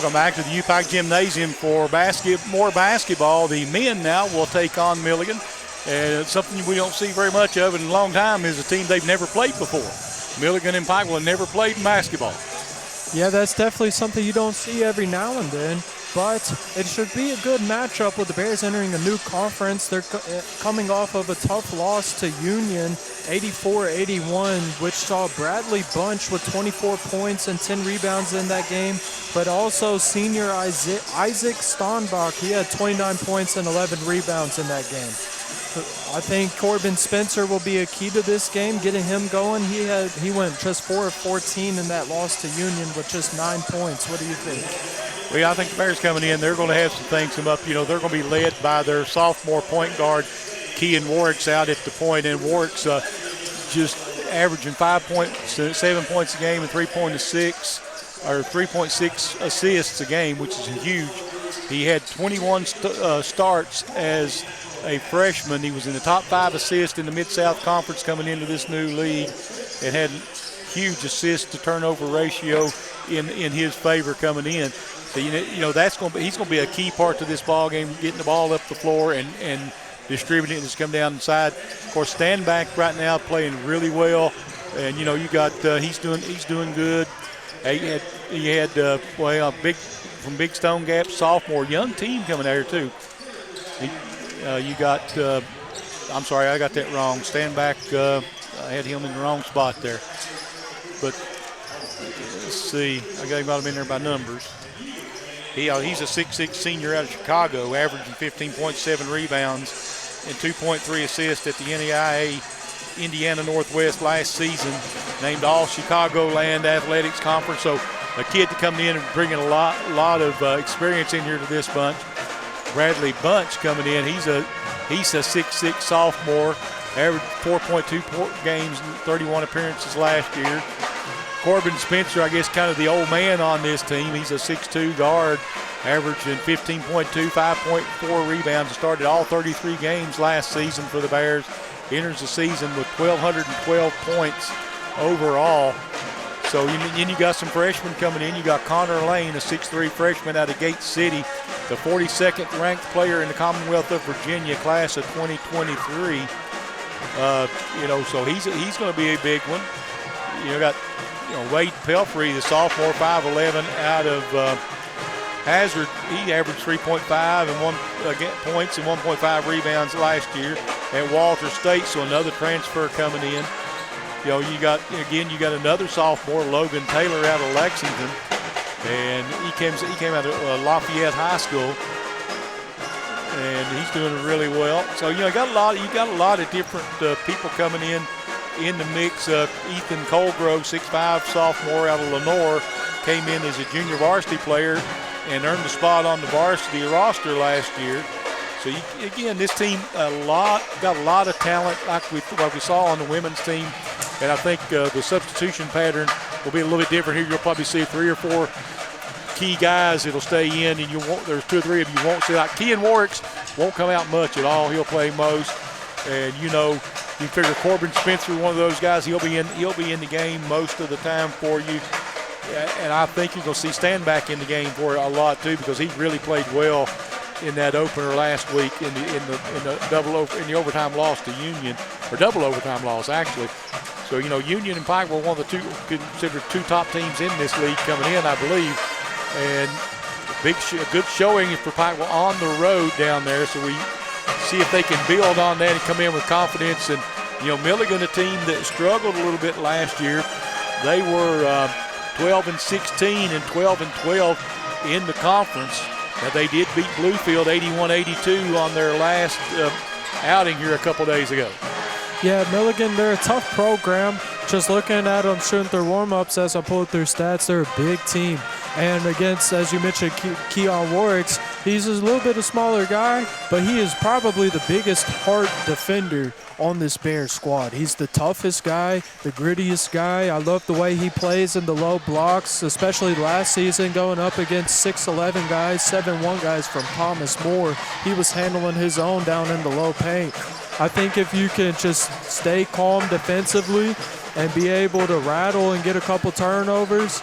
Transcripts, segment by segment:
Welcome back to the UPAC Gymnasium for more basketball. The men now will take on Milligan. And something we don't see very much of in a long time is a team they've never played before. Milligan and Pikeville have never played basketball. Yeah, that's definitely something you don't see every now and then. But it should be a good matchup with the Bears entering a new conference. They're coming off of a tough loss to Union, 84-81, which saw Bradley Bunch with 24 points and 10 rebounds in that game. But also senior Isaac Stonbach, he had 29 points and 11 rebounds in that game. I think Corbin Spencer will be a key to this game, getting him going. He went just 4 of 14 in that loss to Union with just 9 points. What do you think? Well, I think the Bears coming in, they're going to have some things come up. You know, they're going to be led by their sophomore point guard, Kean Warwick's out at the point, and Warwick's just averaging 5 points, 7 points a game and 3.6 assists a game, which is huge. He had 21 starts as a freshman. He was in the top 5 assists in the Mid-South Conference coming into this new league, and had huge assist to turnover ratio in his favor coming in. So he's going to be a key part to this ball game, getting the ball up the floor and distributing it as come down inside. Of course, Standback right now playing really well, and you got he's doing good. He had from Big Stone Gap, sophomore, young team coming out here too. You got I'm sorry, I got that wrong. Standback, I had him in the wrong spot there. But let's see, I got him in there by numbers. He's a 6'6" senior out of Chicago, averaging 15.7 rebounds and 2.3 assists at the NAIA Indiana Northwest last season, named All Chicagoland Athletics Conference. So a kid to come in and bringing a lot of experience in here to this bunch. Bradley Bunch coming in. He's a 6'6" sophomore, averaged 4.2 games, 31 appearances last year. Corbin Spencer, I guess, kind of the old man on this team. He's a 6'2" guard, averaging 15.2, 5.4 rebounds. Started all 33 games last season for the Bears. Enters the season with 1,212 points overall. So then you got some freshmen coming in. You got Connor Lane, a 6'3" freshman out of Gate City, the 42nd ranked player in the Commonwealth of Virginia class of 2023. So he's going to be a big one. Got Wade Pelfrey, the sophomore, 5'11", out of Hazard. He averaged 3.5 and 1 points and 1.5 rebounds last year at Walter State. So another transfer coming in. You got another sophomore, Logan Taylor, out of Lexington, and he came out of Lafayette High School, and he's doing really well. So you got a lot of different people coming in the mix. Ethan Colgrove, 6'5" sophomore out of Lenore, came in as a junior varsity player and earned a spot on the varsity roster last year. So this team got a lot of talent, like we saw on the women's team, and I think the substitution pattern will be a little bit different here. You'll probably see 3 or 4 key guys that'll stay in, and there's 2 or 3 of you won't see. Like Kean Warwick won't come out much at all. He'll play most, and you figure Corbin Spencer, one of those guys, he'll be in the game most of the time for you. And I think you're going to see Standback in the game for a lot too, because he really played well in that opener last week in the overtime loss to Union, or double overtime loss actually. So Union and Pike were one of the considered 2 top teams in this league coming in, I believe, and a good showing for Pike on the road down there. So we see if they can build on that and come in with confidence. And Milligan, a team that struggled a little bit last year, they were 12-16 and 12-12 in the conference. Now, they did beat Bluefield 81-82 on their last outing here a couple days ago. Yeah, Milligan, they're a tough program. Just looking at them shooting their warm-ups as I pulled their stats, they're a big team. And against, as you mentioned, Keon Warwick, he's a little bit a smaller guy, but he is probably the biggest heart defender on this Bears squad. He's the toughest guy, the grittiest guy. I love the way he plays in the low blocks, especially last season going up against 6'11 guys, 7'1 guys from Thomas More. He was handling his own down in the low paint. I think if you can just stay calm defensively and be able to rattle and get a couple turnovers,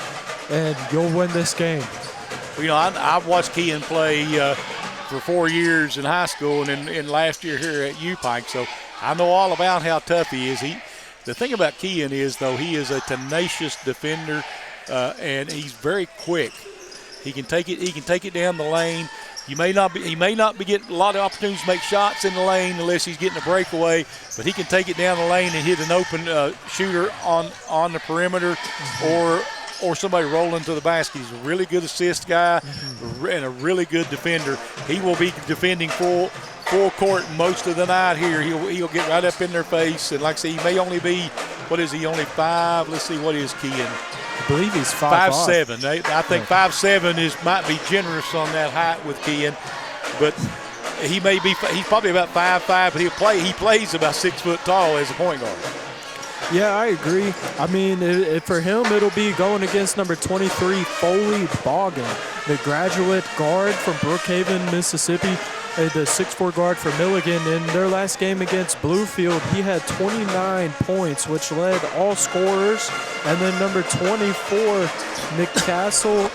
and you'll win this game. You know, I've watched Kean play for 4 years in high school and last year here at U-Pike, so I know all about how tough he is. The thing about Kean is, though, he is a tenacious defender, and he's very quick. He can take it down the lane. He may not be getting a lot of opportunities to make shots in the lane unless he's getting a breakaway, but he can take it down the lane and hit an open shooter on the perimeter or somebody rolling to the basket. He's a really good assist guy and a really good defender. He will be defending full court most of the night here. He'll get right up in their face, and like I say, he may only be, what is he, only 5? Let's see, what is Kean? I believe he's 5'7". I think 5'7" might be generous on that height with Kean, but he's probably about 5'5", but he plays about 6 foot tall as a point guard. Yeah, I agree. I mean, for him, it'll be going against number 23, Foley Boggin, the graduate guard from Brookhaven, Mississippi, the 6'4" guard for Milligan. In their last game against Bluefield, he had 29 points, which led all scorers. And then number 24, McCaskill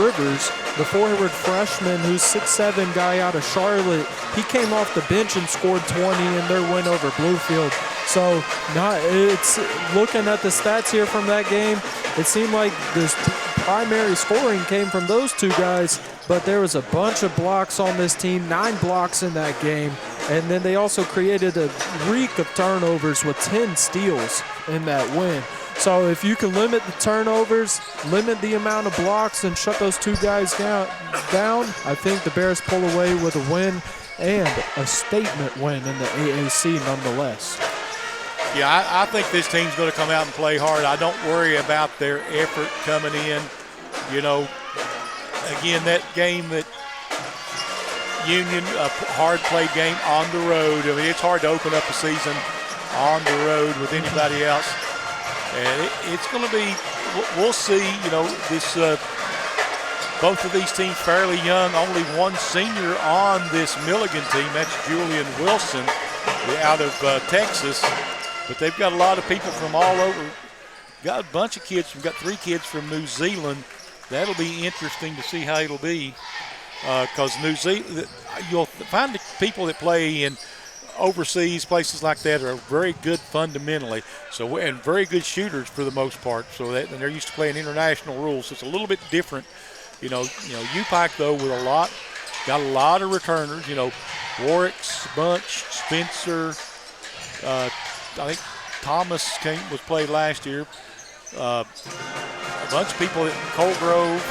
Rivers, the forward freshman who's 6'7" guy out of Charlotte, he came off the bench and scored 20 in their win over Bluefield. So it's looking at the stats here from that game, it seemed like this primary scoring came from those two guys, but there was a bunch of blocks on this team, 9 blocks in that game. And then they also created a reek of turnovers with 10 steals in that win. So if you can limit the turnovers, limit the amount of blocks, and shut those two guys down, I think the Bears pull away with a win and a statement win in the AAC nonetheless. Yeah, I think this team's going to come out and play hard. I don't worry about their effort coming in. You know, again, that game that Union, a hard-played game on the road. I mean, it's hard to open up a season on the road with anybody else. And it's going to be, we'll see, you know, this both of these teams fairly young. Only one senior on this Milligan team. That's Julian Wilson out of Texas. But they've got a lot of people from all over. Got a bunch of kids. We've got 3 kids from New Zealand. That'll be interesting to see how it'll be. Because New Zealand, you'll find the people that play in overseas places like that are very good fundamentally. So, and very good shooters for the most part. So that, and they're used to playing international rules. So it's a little bit different. You know, U-Pike though with got a lot of returners. You know, Warwick's bunch, Spencer. I think Thomas was played last year. A bunch of people at Colgrove,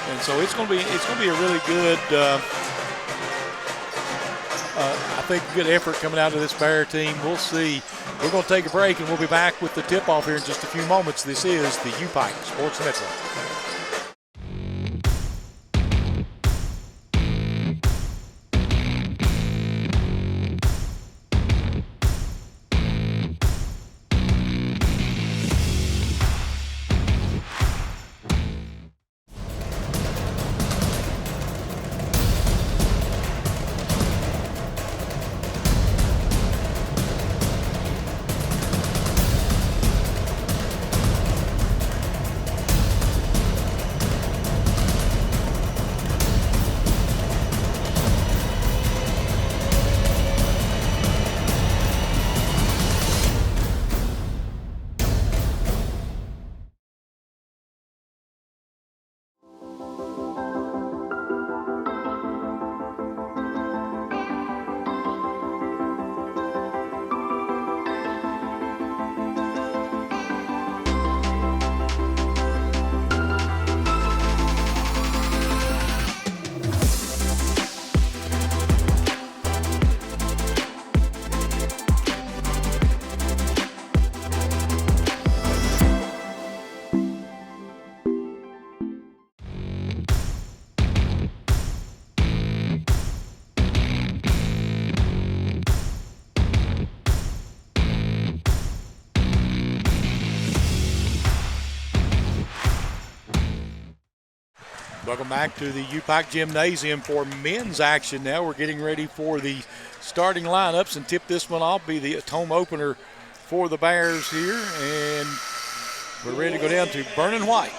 and so it's going to be a really good. I think good effort coming out of this Bear team. We'll see. We're going to take a break, and we'll be back with the tip-off here in just a few moments. This is the U-Pike Sports Network. Welcome back to the U-Pike Gymnasium for men's action. Now we're getting ready for the starting lineups, and tip this one off, be the home opener for the Bears here, and we're ready to go down to Vernon White.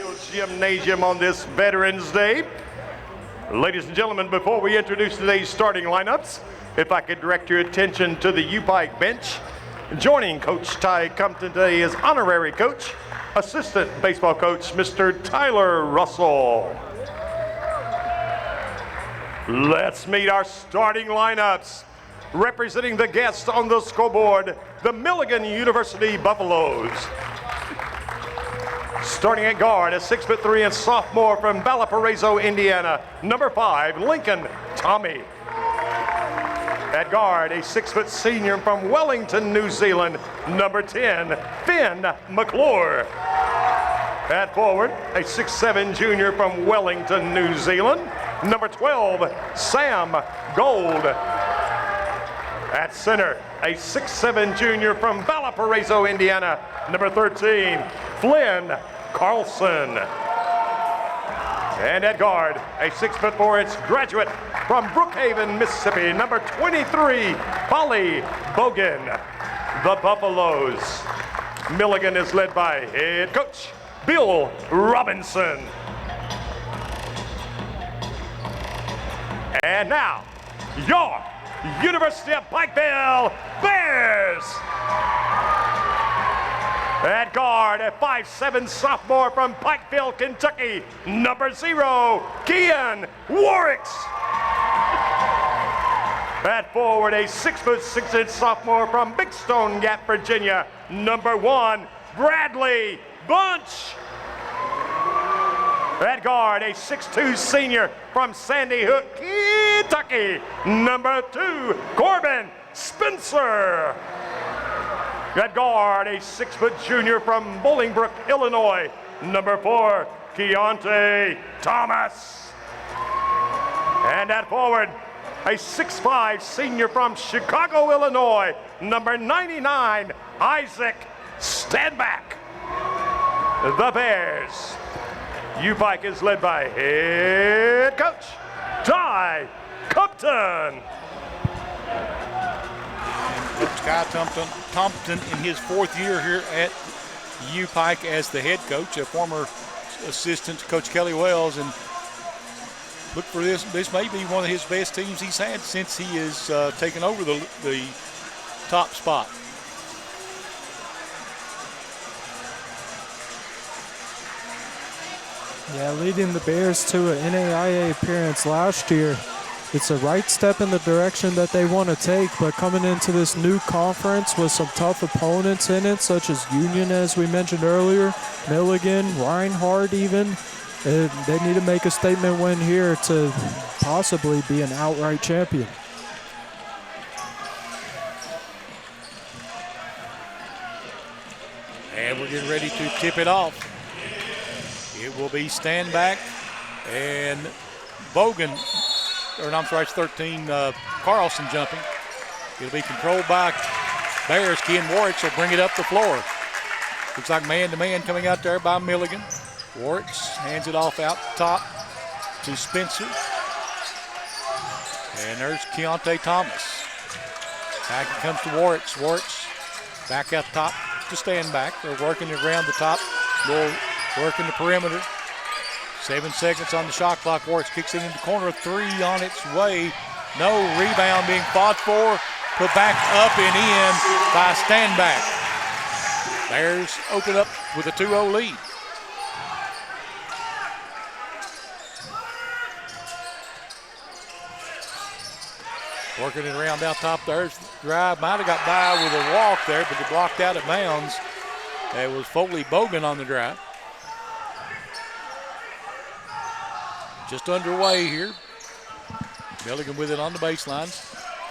Fields Gymnasium on this Veterans Day. Ladies and gentlemen, before we introduce today's starting lineups, if I could direct your attention to the U-Pike bench. Joining Coach Ty Compton today is honorary coach, assistant baseball coach, Mr. Tyler Russell. Let's meet our starting lineups. Representing the guests on the scoreboard, the Milligan University Buffaloes. Starting at guard, a 6'3" and sophomore from Valparaiso, Indiana, number 5, Lincoln Tommy. At guard, a 6' senior from Wellington, New Zealand, number 10, Finn McClure. At forward, a 6'7" junior from Wellington, New Zealand, number 12, Sam Gold. At center, a 6'7" junior from Valparaiso, Indiana, number 13, Flynn Carlson. And at guard, a 6'4" graduate from Brookhaven, Mississippi, number 23, Polly Bogan. The Buffaloes. Milligan is led by head coach Bill Robinson. And now, your University of Pikeville Bears. At guard, a 5'7" sophomore from Pikeville, Kentucky, number 0, Kian Warwicks. At forward, a 6'6" sophomore from Big Stone Gap, Virginia, number 1, Bradley Bunch. At guard, a 6'2" senior from Sandy Hook, Kentucky, number 2, Corbin Spencer. At guard, a 6' junior from Bolingbrook, Illinois, number 4, Keontae Thomas. And at forward, a 6'5" senior from Chicago, Illinois, number 99, Isaac Stanback. The Bears. U-Pike is led by head coach Ty Compton. Coach Ty Compton in his 4th year here at U-Pike as the head coach, a former assistant to Coach Kelly Wells, and look for this. This may be one of his best teams he's had since he has taken over the top spot. Yeah, leading the Bears to an NAIA appearance last year. It's a right step in the direction that they want to take, but coming into this new conference with some tough opponents in it, such as Union, as we mentioned earlier, Milligan, Reinhardt even, they need to make a statement win here to possibly be an outright champion. And we're getting ready to tip it off. It will be Stanback and Bogan, or no, I'm sorry, it's 13, Carlson jumping. It'll be controlled by Bears. Ken Warwicks will bring it up the floor. Looks like man-to-man coming out there by Milligan. Warwicks hands it off out top to Spencer. And there's Keontae Thomas. Back it comes to Warwicks. Warwicks back out top to Stanback. They're working around the top. They'll work in the perimeter. 7 seconds on the shot clock. Warwicks kicks it into the corner. 3 on its way. No rebound being fought for. Put back up and in by Stanback. Bears open up with a 2-0 lead. Working it around out top. There's the drive. Might have got by with a walk there, but they blocked out of bounds. It was Foley Bogan on the drive. Just underway here. Milligan with it on the baseline.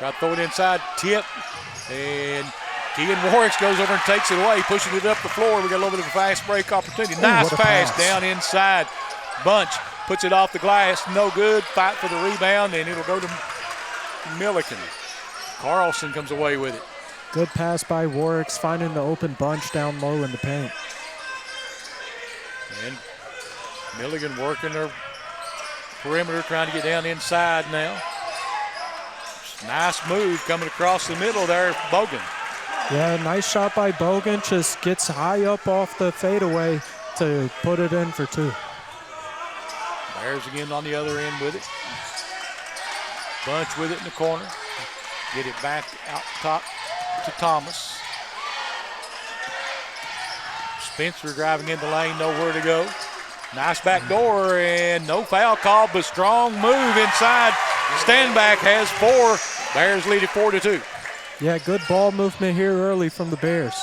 Try to throw it inside. Tip. And Kean Warwicks goes over and takes it away, pushing it up the floor. We got a little bit of a fast break opportunity. Nice pass down inside. Bunch puts it off the glass. No good. Fight for the rebound, and it'll go to Milligan. Carlson comes away with it. Good pass by Warwicks, finding the open Bunch down low in the paint. And Milligan working their perimeter, trying to get down inside now. Nice move coming across the middle there, Bogan. Yeah, nice shot by Bogan. Just gets high up off the fadeaway, to put it in for 2. Bears again on the other end with it. Bunch with it in the corner. Get it back out top to Thomas. Spencer driving in the lane, nowhere to go. Nice back door and no foul call, but strong move inside. Standback has 4. Bears lead it 4-2. Yeah, good ball movement here early from the Bears.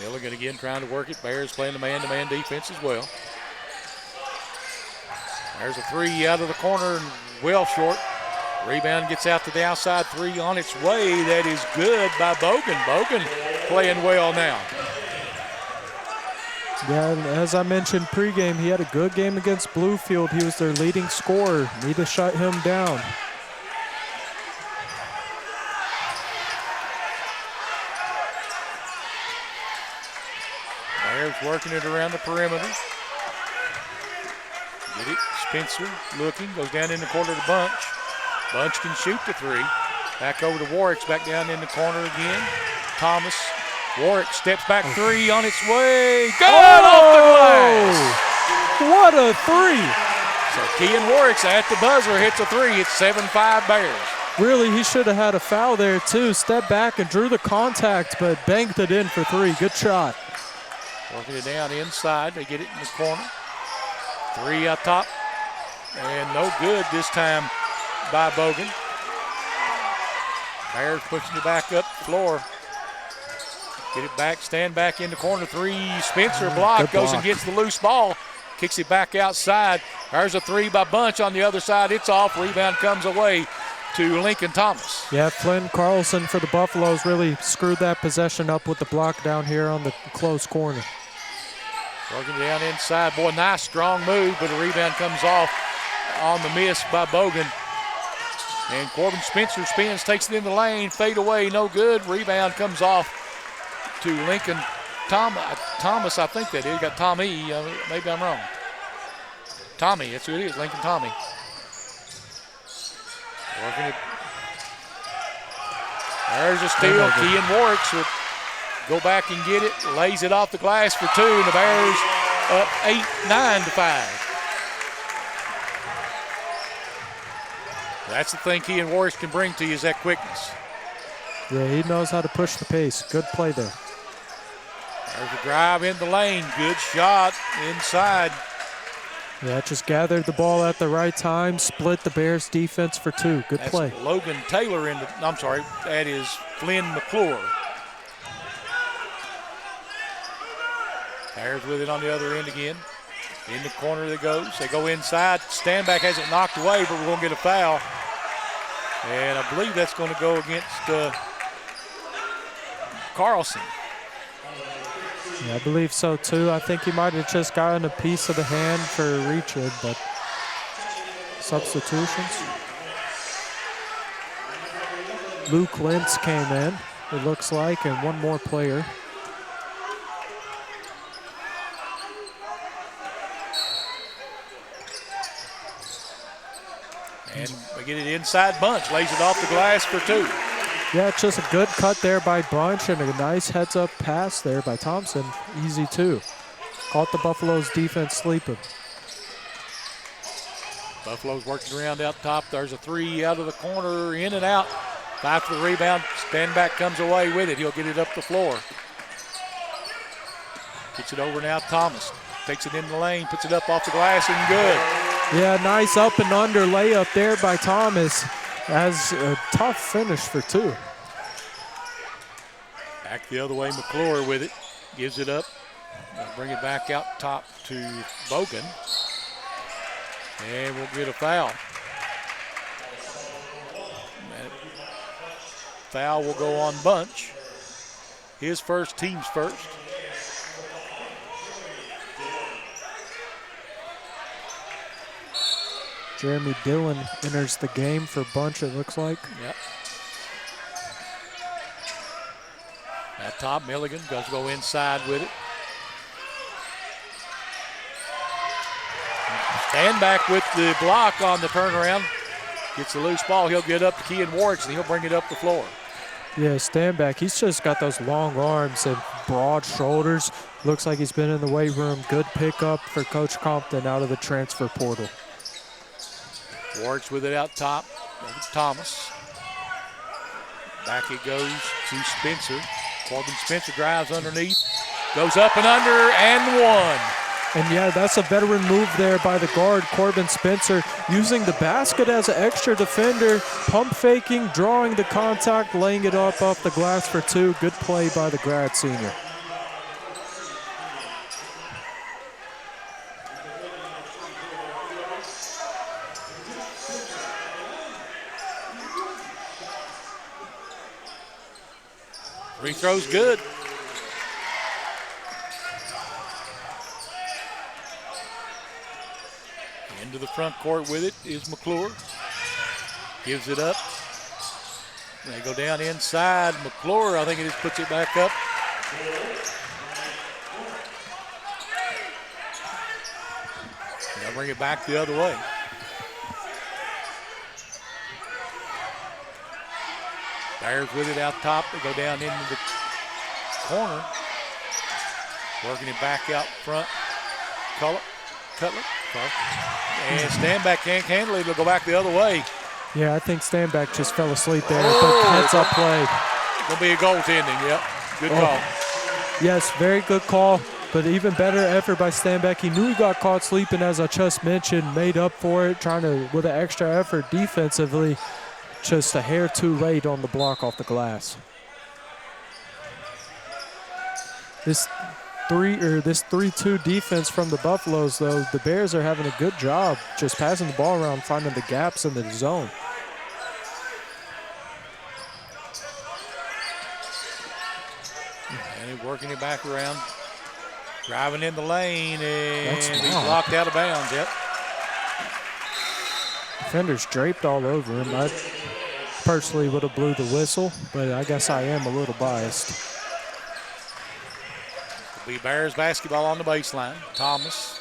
Milligan again trying to work it. Bears playing the man-to-man defense as well. There's a 3 out of the corner and well short. Rebound gets out to the outside, 3 on its way. That is good by Bogan. Bogan playing well now. Yeah, and as I mentioned pregame, he had a good game against Bluefield. He was their leading scorer. Need to shut him down. Bears working it around the perimeter. Get it, Spencer looking, goes down in the corner to Bunch. Bunch can shoot the 3. Back over to Warwick's back down in the corner again. Thomas, Warwick steps back 3 on its way. Good off the glass. What a 3. So Kean Warwick's at the buzzer, hits a 3. It's 7-5 Bears. Really, he should have had a foul there too. Stepped back and drew the contact, but banked it in for 3. Good shot. Working it down inside. They get it in the corner. 3 out top. And no good this time by Bogan. Bears pushing it back up the floor. Get it back, stand back in the corner. 3, Spencer block, goes and gets the loose ball. Kicks it back outside. There's a 3 by Bunch on the other side. It's off. Rebound comes away to Lincoln Thomas. Yeah, Flynn Carlson for the Buffaloes really screwed that possession up with the block down here on the close corner. Working down inside. Boy, nice strong move, but a rebound comes off on the miss by Bogan. And Corbin Spencer spins, takes it in the lane, fade away, no good. Rebound comes off to Lincoln Thomas, I think that is. Got Tommy, maybe I'm wrong. Tommy, that's who it is, Lincoln Tommy. Working it. There's a steal. Kean Warwick would go back and get it, lays it off the glass for 2, and the Bears up 9-5. That's the thing Kean Warwick can bring to you is that quickness. Yeah, he knows how to push the pace. Good play there. There's a drive in the lane. Good shot inside. Yeah, just gathered the ball at the right time, split the Bears defense for 2. Good That's play. Logan Taylor that is Flynn McClure. Bears with it on the other end again. In the corner they goes. They go inside. Standback has it knocked away, but we're going to get a foul. And I believe that's going to go against Carlson. Yeah, I believe so too. I think he might have just gotten a piece of the hand for reaching, but substitutions. Luke Lintz came in, it looks like, and one more player. And we get it inside. Bunch lays it off the glass for 2. Yeah, it's just a good cut there by Bunch and a nice heads-up pass there by Thompson. Easy, too. Caught the Buffaloes defense sleeping. Buffalo's working around out top. There's a 3 out of the corner, in and out. 5 for the rebound. Standback comes away with it. He'll get it up the floor. Gets it over now, Thomas. Takes it in the lane, puts it up off the glass, and good. Yeah, nice up and under layup there by Thomas. Has a tough finish for 2. Back the other way, McClure with it. Gives it up. Bring it back out top to Bogan. And we'll get a foul. That foul will go on Bunch. His first, team's first. Jeremy Dillon enters the game for Bunch, it looks like. Yep. At top, Milligan does go inside with it. Standback with the block on the turnaround. Gets the loose ball. He'll get up to Kean Warwick, and he'll bring it up the floor. Yeah, Stanback, he's just got those long arms and broad shoulders. Looks like he's been in the weight room. Good pickup for Coach Compton out of the transfer portal. Warwick's with it out top. Thomas. Back it goes to Spencer. Corbin Spencer drives underneath. Goes up and under and one. And yeah, that's a veteran move there by the guard, Corbin Spencer, using the basket as an extra defender, pump faking, drawing the contact, laying it up off the glass for two. Good play by the grad senior. Free throw's good. Into the front court with it is McClure. Gives it up. They go down inside. McClure, I think it just puts it back up. They'll bring it back the other way. Bears with it out top. They go down into the corner. Working it back out front. Cutler. And Stanback can't handle it. They'll go back the other way. Yeah, I think Stanback just fell asleep there. But heads up play. Gonna be a goaltending, yep. Good call. Yes, very good call. But even better effort by Stanback. He knew he got caught sleeping, as I just mentioned, made up for it, trying to, with an extra effort defensively, just a hair too late on the block off the glass. This 3-2 defense from the Buffaloes, though, the Bears are having a good job just passing the ball around, finding the gaps in the zone. And he's working it back around. Driving in the lane, and he's blocked out of bounds, yep. Defenders draped all over him. I personally would have blew the whistle, but I guess I am a little biased. It'll be Bears basketball on the baseline. Thomas.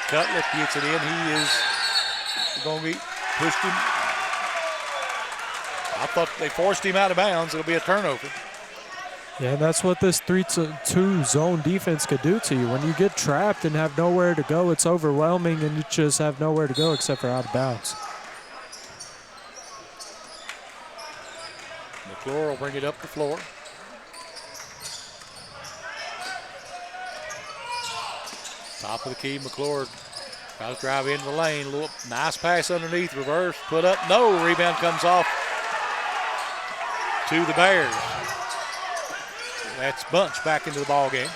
Cutler gets it in. He is going to be pushed him. I thought they forced him out of bounds. It'll be a turnover. Yeah, that's what this 3-2 zone defense could do to you. When you get trapped and have nowhere to go, it's overwhelming, and you just have nowhere to go except for out of bounds. McClure will bring it up the floor. Top of the key, McClure tries to drive into the lane. Little nice pass underneath, reverse, put up, no. Rebound comes off to the Bears. That's Bunch back into the ball game.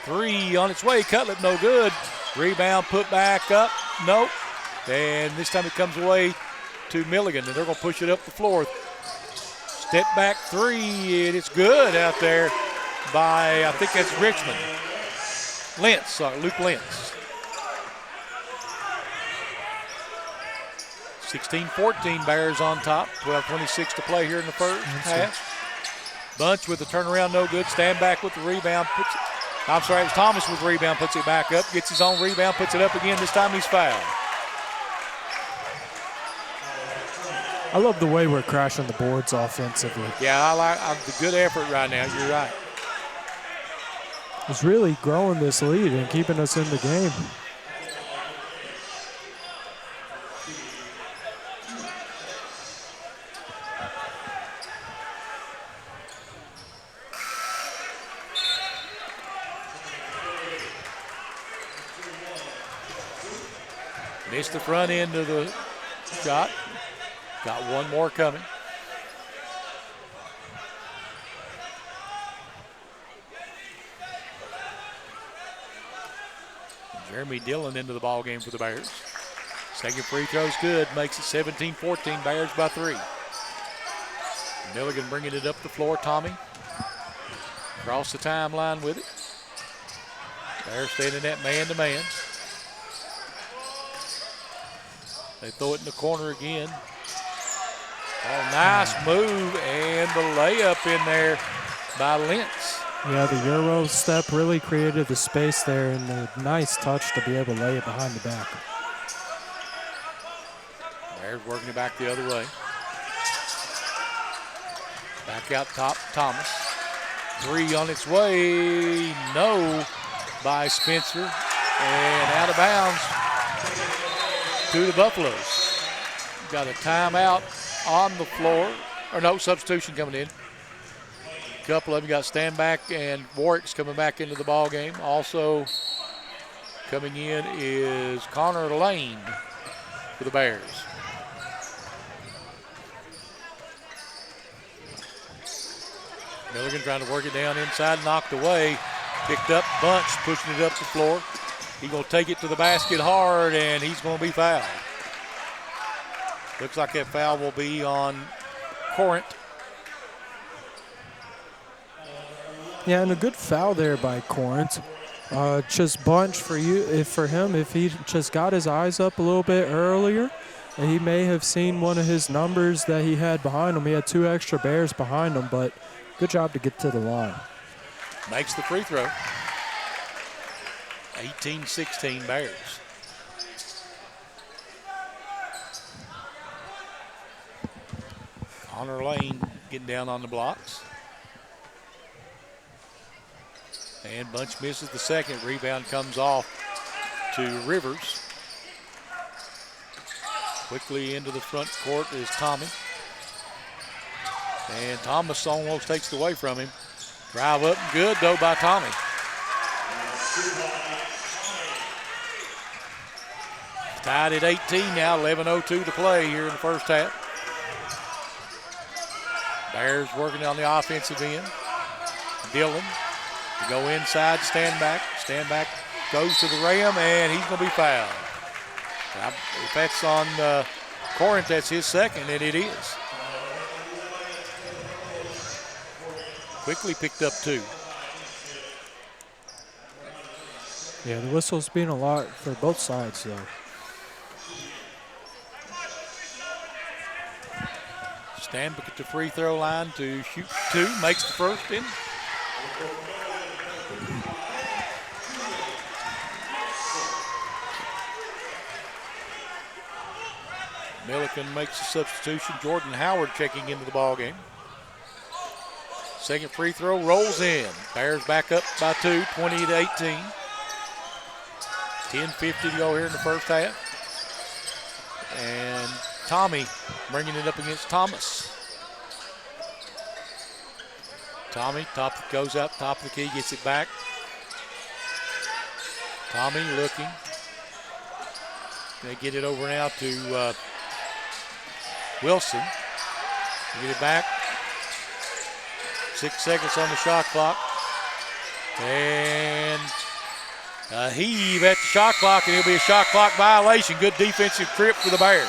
Three on its way. Cutlip no good. Rebound put back up. Nope. And this time it comes away to Milligan, and they're going to push it up the floor. Step back three, and it's good out there by, I think that's Richmond. Luke Lentz. 16-14, Bears on top. 12:26 to play here in the first half. Bunch with the turnaround, no good. Stand back with the rebound. It was Thomas with the rebound, puts it back up. Gets his own rebound, puts it up again. This time he's fouled. I love the way we're crashing the boards offensively. Yeah, I like the good effort right now. You're right. It's really growing this lead and keeping us in the game. Missed the front end of the shot. Got one more coming. Jeremy Dillon into the ball game for the Bears. Second free throw's good, makes it 17-14, Bears by 3. Milligan bringing it up the floor, Tommy. Across the timeline with it. Bears standing that man-to-man. They throw it in the corner again. Oh, nice move, and the layup in there by Lentz. Yeah, the Euro step really created the space there, and a nice touch to be able to lay it behind the back. Bears working it back the other way. Back out top, Thomas. Three on its way. No by Spencer. And out of bounds to the Buffaloes. Got a timeout on the floor. Or no, substitution coming in. A couple of them got Standback and Warwick's coming back into the ball game. Also coming in is Connor Lane for the Bears. Milligan trying to work it down inside, knocked away. Picked up, Bunch pushing it up the floor. He's going to take it to the basket hard, and he's going to be fouled. Looks like that foul will be on Corinth. Yeah, and a good foul there by Corinth. Just Bunch for him, if he just got his eyes up a little bit earlier, and he may have seen one of his numbers that he had behind him. He had 2 extra Bears behind him, but good job to get to the line. Makes the free throw. 18-16 Bears. Connor Lane getting down on the blocks. And Bunch misses the second. Rebound comes off to Rivers. Quickly into the front court is Tommy. And Thomas almost takes it away from him. Drive up, good though by Tommy. Tied at 18 now, 11:02 to play here in the first half. Bears working on the offensive end. Dillon to go inside, Standback. Standback goes to the rim, and he's going to be fouled. Now, if that's on Corinth, that's his second, and it is. Quickly picked up 2. Yeah, the whistle's been a lot for both sides, though. Standback at the free throw line to shoot 2, makes the first in. Milligan makes a substitution. Jordan Howard checking into the ball game. Second free throw rolls in. Bears back up by 2, 20-18. 10:50 to go here in the first half. And Tommy bringing it up against Thomas. Tommy goes out top of the key, gets it back. Tommy looking. They get it over now to Wilson. Get it back. 6 seconds on the shot clock. And a heave at the shot clock, and it'll be a shot clock violation. Good defensive trip for the Bears.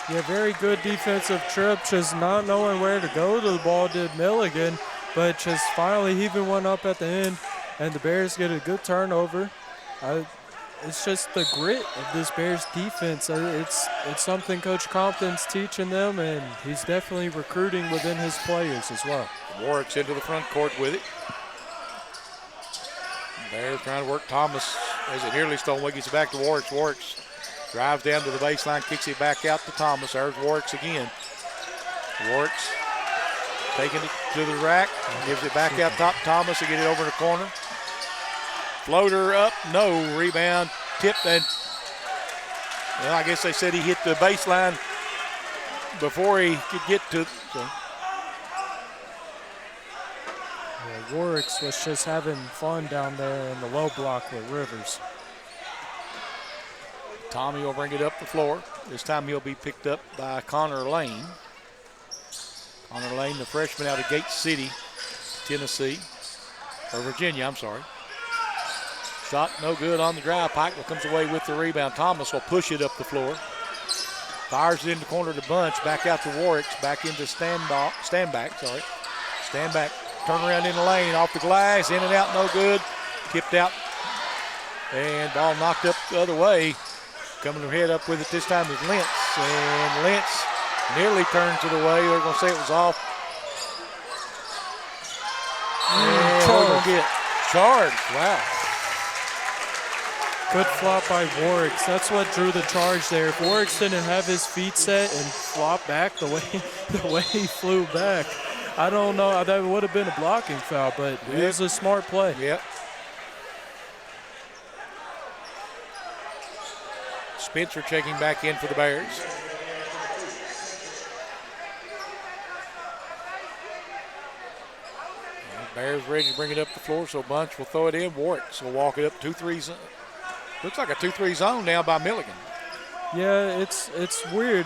Yeah, very good defensive trip, just not knowing where to go to the ball did Milligan, but just finally heaving one up at the end, and the Bears get a good turnover. It's just the grit of this Bears defense. It's something Coach Compton's teaching them, and he's definitely recruiting within his players as well. Warwick's into the front court with it. Bears trying to work Thomas as it nearly stolen away, gets it back to Warwick. Warwick's drives down to the baseline, kicks it back out to Thomas. There's Warwick's again. Warwick's taking it to the rack, gives it back out top. Thomas to get it over in the corner. Floater up, no. Rebound, tipped, and well, I guess they said he hit the baseline before he could get to. So. Yeah, Warwick's was just having fun down there in the low block with Rivers. Tommy will bring it up the floor. This time he'll be picked up by Connor Lane. Connor Lane, the freshman out of Gate City, Tennessee, or Virginia, I'm sorry. Shot no good on the drive. Pikeville comes away with the rebound. Thomas will push it up the floor. Fires it in the corner to Bunch. Back out to Warwick. Back into Standback. Standback. Turn around in the lane. Off the glass. In and out. No good. Tipped out. And ball knocked up the other way. Coming head up with it this time is Lentz. And Lentz nearly turns it away. They're going to say it was off. And we're going to get charged. Wow. Good flop by Warwick. That's what drew the charge there. If Warwick didn't have his feet set and flop back the way he flew back, I don't know. That would have been a blocking foul, but it was a smart play. Yep. Spencer checking back in for the Bears. Bears ready to bring it up the floor, so Bunch will throw it in. Warwick will walk it up 2-3 zone. Looks like a 2-3 zone now by Milligan. Yeah, it's weird.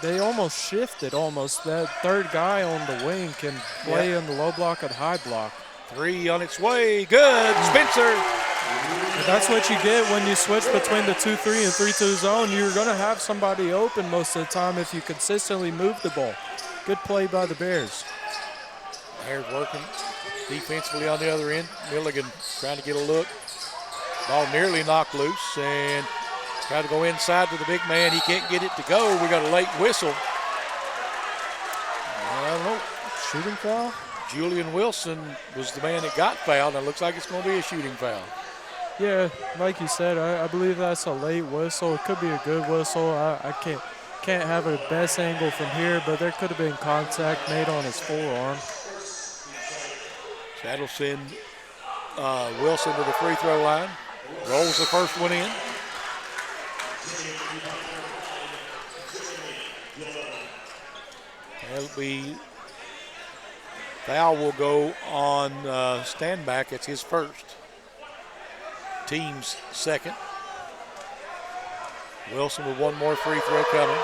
They almost shifted almost. That third guy on the wing can play in the low block and high block. 3 on its way. Good. Spencer. That's what you get when you switch between the 2-3 and 3-2 zone. You're going to have somebody open most of the time if you consistently move the ball. Good play by the Bears. Bears working defensively on the other end. Milligan trying to get a look. Ball nearly knocked loose and tried to go inside to the big man. He can't get it to go. We got a late whistle. I don't know. Shooting foul? Julian Wilson was the man that got fouled. It looks like it's going to be a shooting foul. Yeah, like you said, I believe that's a late whistle. It could be a good whistle. I can't have a best angle from here, but there could have been contact made on his forearm. That'll send Wilson to the free throw line. Rolls the first one in. That'll be, foul will go on Standback. It's his first. Team's second. Wilson with one more free throw coming.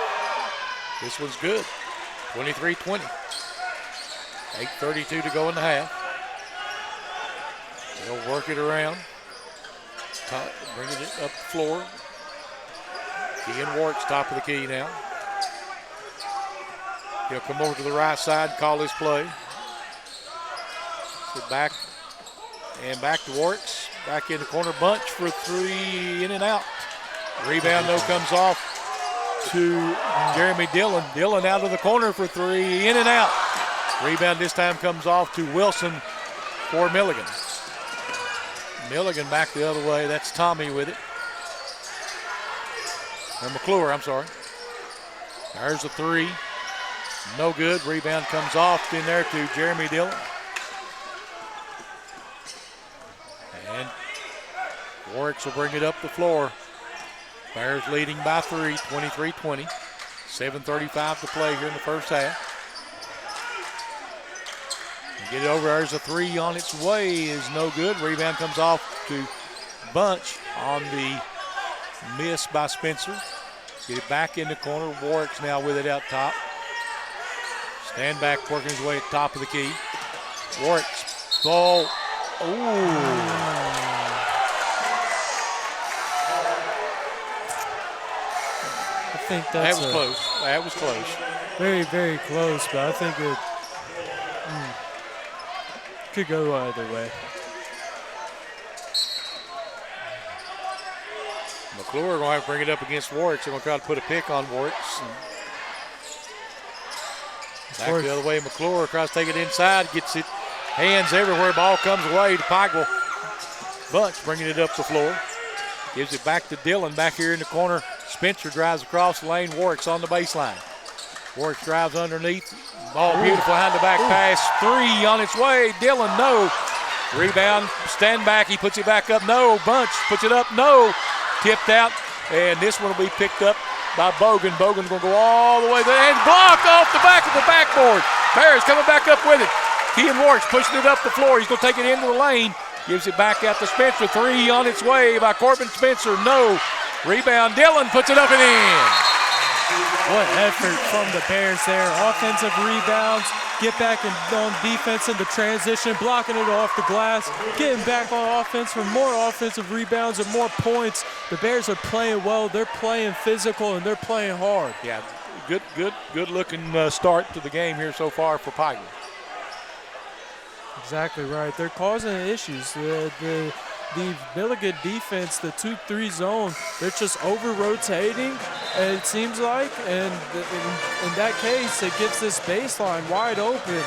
This one's good. 23-20. 8:32 to go in the half. They'll work it around. Bringing it up the floor. Ian Warwick's top of the key now. He'll come over to the right side, call his play. So back and back to Warwick's. Back in the corner, Bunch for 3, in and out. Rebound, though, comes off to Jeremy Dillon. Dillon out of the corner for 3, in and out. Rebound this time comes off to Wilson for Milligan. Milligan back the other way. That's Tommy with it. Or McClure, I'm sorry. There's a 3. No good. Rebound comes off in there to Jeremy Dillon. And Warwick will bring it up the floor. Bears leading by 3, 23-20. 7:35 to play here in the first half. Get it over. There's a 3 on its way. Is no good. Rebound comes off to Bunch on the miss by Spencer. Get it back in the corner. Warwick's now with it out top. Standback working his way at the top of the key. Warwick's ball. Ooh. I think that was close. That was close. Very, very close, but I think it could go either way. McClure going to have to bring it up against Warwick. They're going to try to put a pick on Warwick. Back the other way, McClure tries to take it inside, gets it hands everywhere. Ball comes away to Pygel. Bunch bringing it up the floor. Gives it back to Dillon back here in the corner. Spencer drives across the lane. Warwick's on the baseline. Warwick drives underneath. Ball beautiful behind the back pass. 3 on its way. Dillon, no. Rebound, stand back. He puts it back up. No. Bunch puts it up. No. Tipped out. And this one will be picked up by Bogan. Bogan's going to go all the way there and blocked off the back of the backboard. Bears coming back up with it. Kean Warwick's pushing it up the floor. He's going to take it into the lane. Gives it back out to Spencer. 3 on its way by Corbin Spencer. No. Rebound. Dillon puts it up and in. What effort from the Bears there. Offensive rebounds. Get back on defense in the transition. Blocking it off the glass. Getting back on offense for more offensive rebounds and more points. The Bears are playing well. They're playing physical and they're playing hard. Yeah, good looking start to the game here so far for Pygel. Exactly right. They're causing issues. The Milligan defense, the 2-3 zone, they're just over-rotating, it seems like. And in that case, it gives this baseline wide open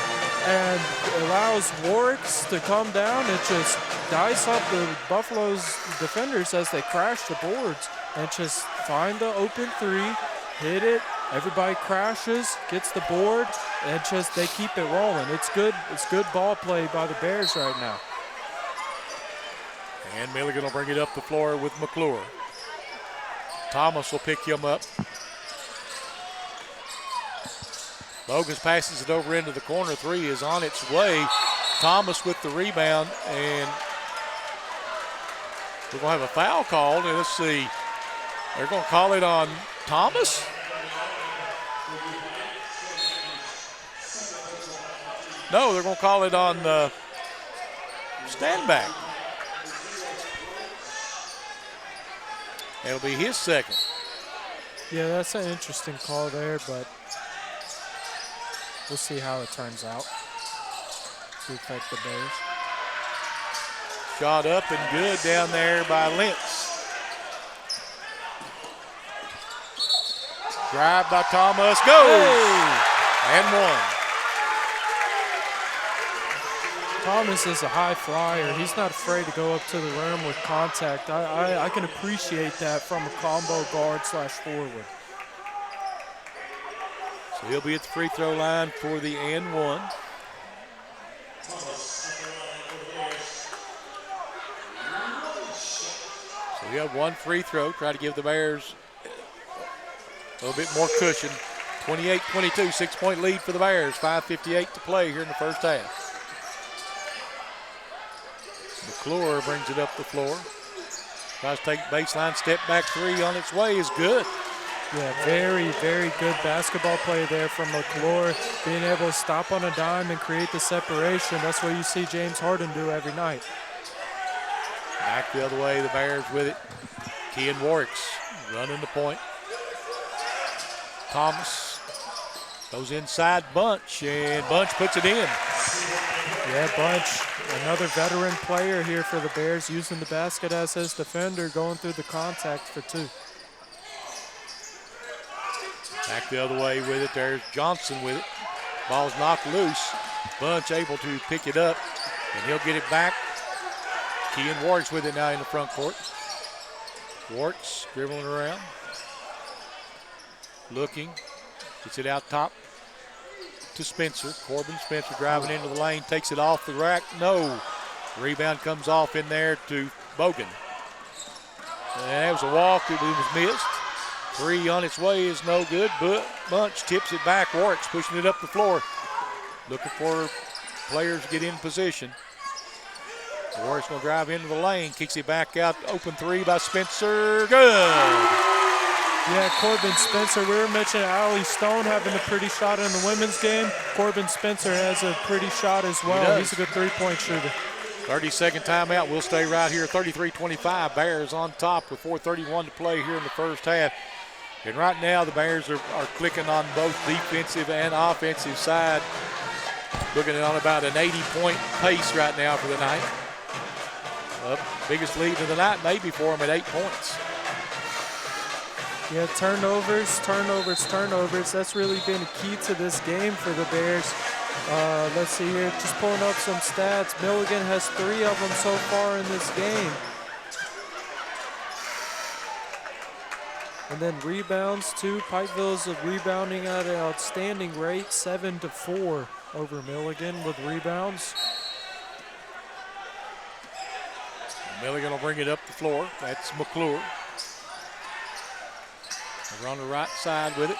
and allows Warwick's to come down and just dice up the Buffalo's defenders as they crash the boards and just find the open 3, hit it, everybody crashes, gets the board, and just they keep it rolling. It's good ball play by the Bears right now. And Milligan will bring it up the floor with McClure. Thomas will pick him up. Bogus passes it over into the corner. Three is on its way. Thomas with the rebound, and we're going to have a foul called. And let's see, they're going to call it on Thomas? No, they're going to call it on Standback. It'll be his second. Yeah, that's an interesting call there, but we'll see how it turns out to affect the Bears. Shot up and good down there by Lentz. Drive by Thomas, goes! Hey. And one. Thomas is a high flyer. He's not afraid to go up to the rim with contact. I can appreciate that from a combo guard / forward. So he'll be at the free throw line for the and one. So we have one free throw. Try to give the Bears a little bit more cushion. 28-22, 6-point lead for the Bears. 5:58 to play here in the first half. McClure brings it up the floor. Tries to take baseline, step back three on its way is good. Yeah, very, very good basketball play there from McClure. Being able to stop on a dime and create the separation. That's what you see James Harden do every night. Back the other way, the Bears with it. Kean Warwicks running the point. Thomas goes inside Bunch, and Bunch puts it in. Yeah, Bunch, another veteran player here for the Bears, using the basket as his defender, going through the contact for two. Back the other way with it. There's Johnson with it. Ball's knocked loose. Bunch able to pick it up, and he'll get it back. Kean Warwicks with it now in the front court. Warwicks dribbling around. Looking. Gets it out top to Spencer. Corbin Spencer driving into the lane. Takes it off the rack. No. Rebound comes off in there to Bogan. And that was a walk. It was missed. Three on its way is no good, but Bunch tips it back. Warwicks pushing it up the floor. Looking for players to get in position. Warwicks going to drive into the lane. Kicks it back out. Open three by Spencer. Good. Yeah, Corbin Spencer. We were mentioning Ali Stone having a pretty shot in the women's game. Corbin Spencer has a pretty shot as well. He's a good three-point shooter. 30-second timeout. We'll stay right here. 33-25. Bears on top with 4:31 to play here in the first half. And right now the Bears are clicking on both defensive and offensive side. Looking at on about an 80-point pace right now for the night. Biggest lead of the night maybe for them at 8 points. Yeah, turnovers. That's really been a key to this game for the Bears. Let's see here, just pulling up some stats. Milligan has 3 of them so far in this game. And then rebounds too. Pikeville's rebounding at an outstanding rate, 7-4 over Milligan with rebounds. Milligan will bring it up the floor. That's McClure. Over on the right side with it.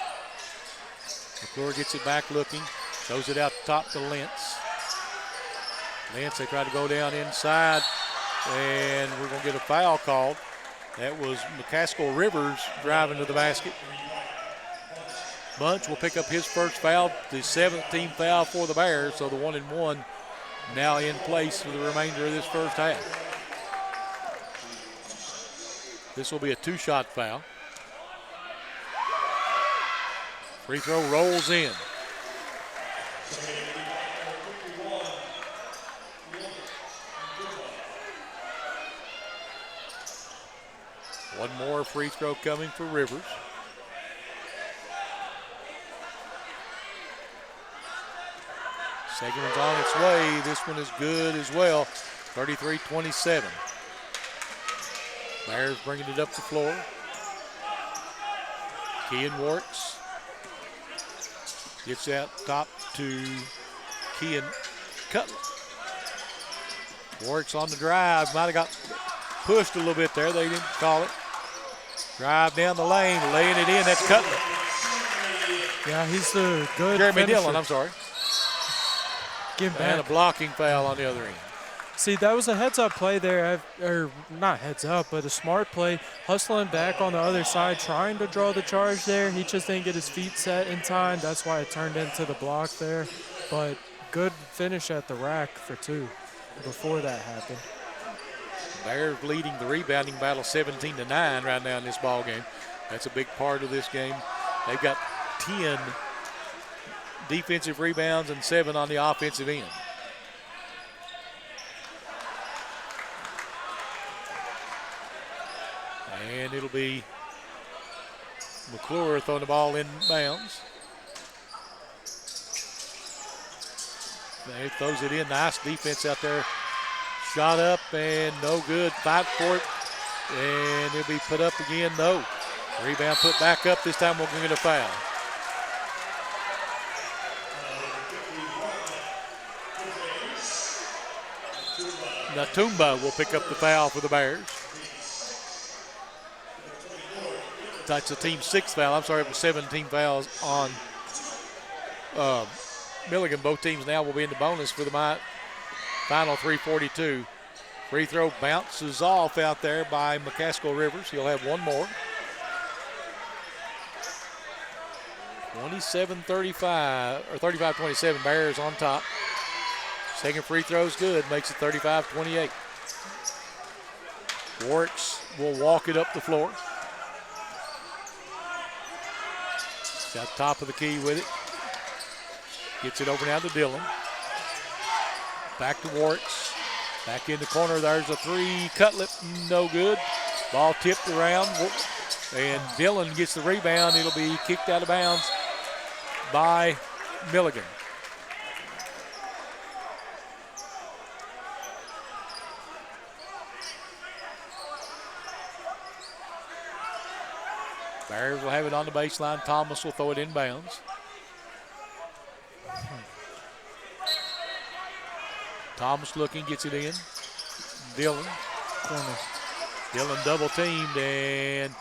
McClure gets it back looking. Throws it out the top to Lentz. Lentz, they try to go down inside, and we're going to get a foul called. That was McCaskill Rivers driving to the basket. Bunch will pick up his first foul, the 7th team foul for the Bears, so the 1-and-1 now in place for the remainder of this first half. This will be a 2-shot foul. Free throw rolls in. One more free throw coming for Rivers. Second one's on its way. This one is good as well. 33-27. Bears bringing it up the floor. Kean Warwicks Gets out top to Kean Cutler. Warwick's on the drive. Might have got pushed a little bit there. They didn't call it. Drive down the lane, laying it in. That's Cutler. Yeah, he's the good Jeremy finisher. Dillon, I'm sorry. Give back. And a blocking foul on the other end. See, that was a heads-up play there, or not heads-up, but a smart play. Hustling back on the other side, trying to draw the charge there. He just didn't get his feet set in time. That's why it turned into the block there. But good finish at the rack for 2 before that happened. Bears leading the rebounding battle 17-9 right now in this ball game. That's a big part of this game. They've got 10 defensive rebounds and 7 on the offensive end. And it'll be McClure throwing the ball in bounds. He throws it in. Nice defense out there. Shot up and no good. Fight for it. And it'll be put up again. No. Rebound put back up. This time we're going to get a foul. Natumba will pick up the foul for the Bears. That's the team's 6th foul. I'm sorry, it was 17 fouls on Milligan. Both teams now will be in the bonus for the final 3:42. Free throw bounces off out there by McCaskill Rivers. He'll have one more. 27-35, or 35-27, Bears on top. Second free throw's good, makes it 35-28. Warwicks will walk it up the floor. Got top of the key with it. Gets it over now to Dillon. Back to Warwicks. Back in the corner, there's a 3. Cutlet, no good. Ball tipped around, and Dillon gets the rebound. It'll be kicked out of bounds by Milligan. Bears will have it on the baseline. Thomas will throw it in bounds. Thomas looking, gets it in. Dillon. Corner. Dillon double teamed and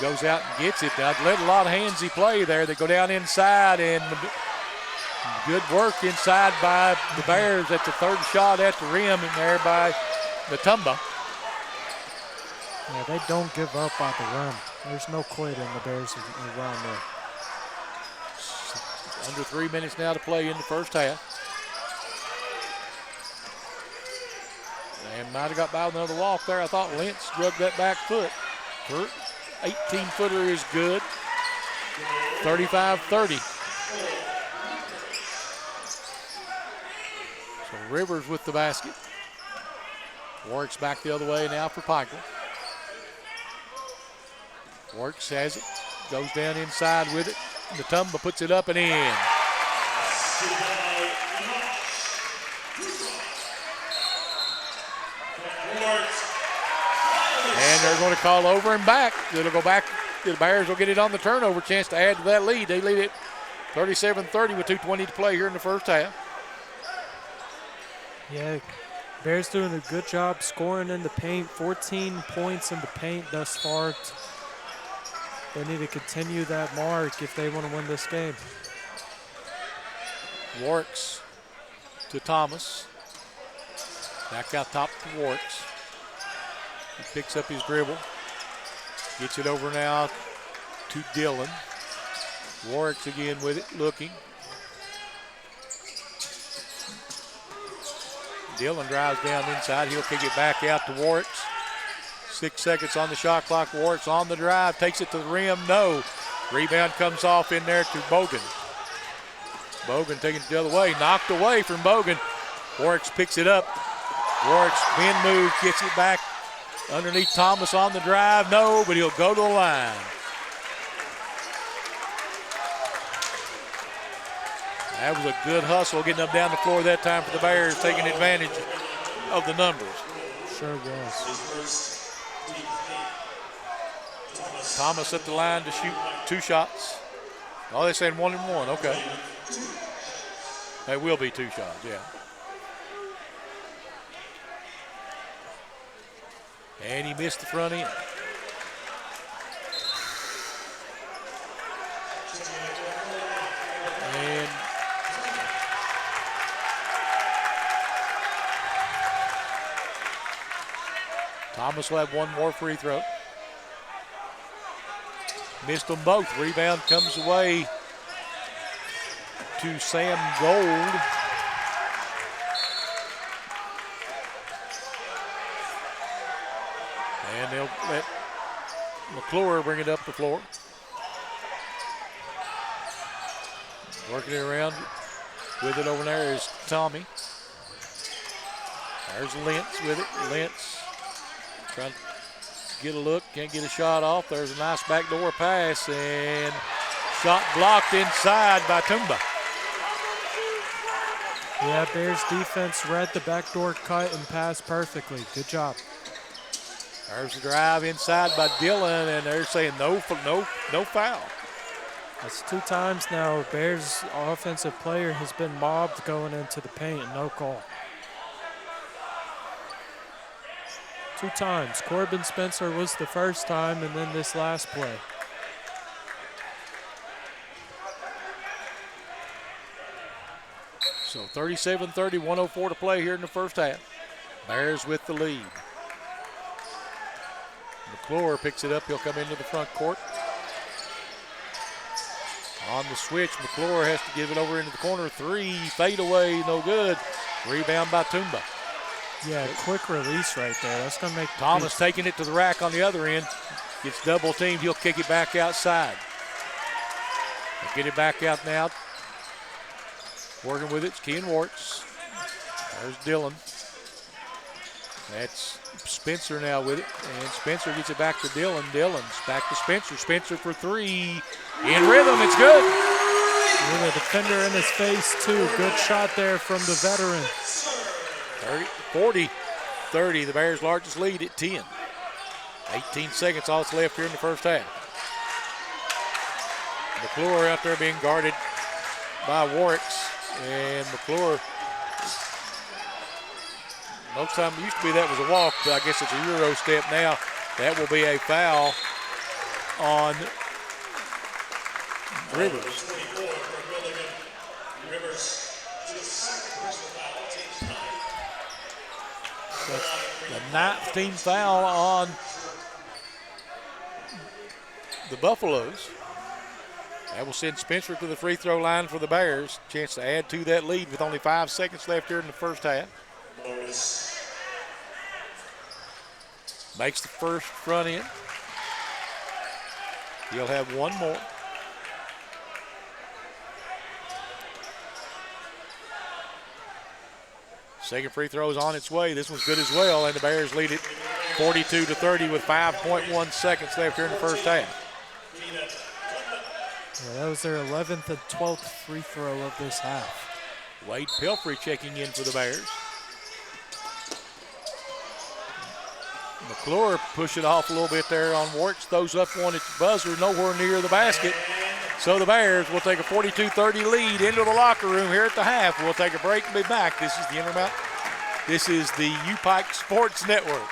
goes out and gets it. Now, let a lot of handsy play there. They go down inside, and good work inside by the Bears. That's the 3rd shot at the rim and there by Natumba. Yeah, they don't give up at the rim. There's no quit in the Bears around there. Under 3 minutes now to play in the first half. And might have got by with another walk there. I thought Lentz drug that back foot. 18-footer is good. 35-30. So Rivers with the basket. Warwick's back the other way now for Pikel. Warwick has it, goes down inside with it. Natumba puts it up and in. And they're going to call over and back. It'll go back. The Bears will get it on the turnover, chance to add to that lead. They lead it 37-30 with 2:20 to play here in the first half. Yeah, Bears doing a good job scoring in the paint. 14 points in the paint thus far. They need to continue that mark if they want to win this game. Warwicks to Thomas. Back out top to Warwicks. He picks up his dribble. Gets it over now to Dillon. Warwicks again with it, looking. Dillon drives down inside. He'll kick it back out to Warwicks. 6 seconds on the shot clock. Warwick's on the drive, takes it to the rim. No. Rebound comes off in there to Bogan. Bogan taking it the other way. Knocked away from Bogan. Warwick's picks it up. Warwick's bend move, gets it back underneath Thomas on the drive. No, but he'll go to the line. That was a good hustle getting up down the floor that time for the Bears, taking advantage of the numbers. Sure was. Thomas at the line to shoot 2 shots. Oh, they're saying 1-1. Okay. They will be 2 shots, yeah. And he missed the front end. And Thomas will have one more free throw. Missed them both. Rebound comes away to Sam Gold. And they'll let McClure bring it up the floor. Working it around with it over there is Tommy. There's Lentz with it. Lentz trying to get a look, can't get a shot off. There's a nice backdoor pass and shot blocked inside by Tumba. Yeah, Bears defense read the backdoor cut and passed perfectly. Good job. There's a drive inside by Dillon, and they're saying no foul. That's 2 times now. Bears offensive player has been mobbed going into the paint, no call. 2 times. Corbin Spencer was the first time, and then this last play. So 37-30, 104 to play here in the first half. Bears with the lead. McClure picks it up. He'll come into the front court. On the switch, McClure has to give it over into the corner. 3, fade away, no good. Rebound by Tumba. Yeah, quick release right there. That's going to make Thomas taking it to the rack on the other end. Gets double teamed. He'll kick it back outside. They'll get it back out now. Working with it, it's Kean Warts. There's Dillon. That's Spencer now with it. And Spencer gets it back to Dillon. Dillon's back to Spencer. Spencer for 3. In rhythm, it's good. With a defender in his face, too. Good shot there from the veteran. 40-30, the Bears' largest lead at 10. 18 seconds, all that's left here in the first half. McClure out there being guarded by Warwicks. And McClure, most time it used to be that was a walk, but I guess it's a Euro step now. That will be a foul on Rivers. The 9th team foul on the Buffaloes. That will send Spencer to the free throw line for the Bears. Chance to add to that lead with only 5 seconds left here in the first half. Makes the first front end. He'll have one more. Second free throw is on its way. This one's good as well, and the Bears lead it 42-30 with 5.1 seconds left here in the first half. Yeah, that was their 11th and 12th free throw of this half. Wade Pelfrey checking in for the Bears. McClure push it off a little bit there on Warts. Throws up one at the buzzer, nowhere near the basket. So the Bears will take a 42-30 lead into the locker room here at the half. We'll take a break and be back. This is the Intermount. This is the U-Pike Sports Network.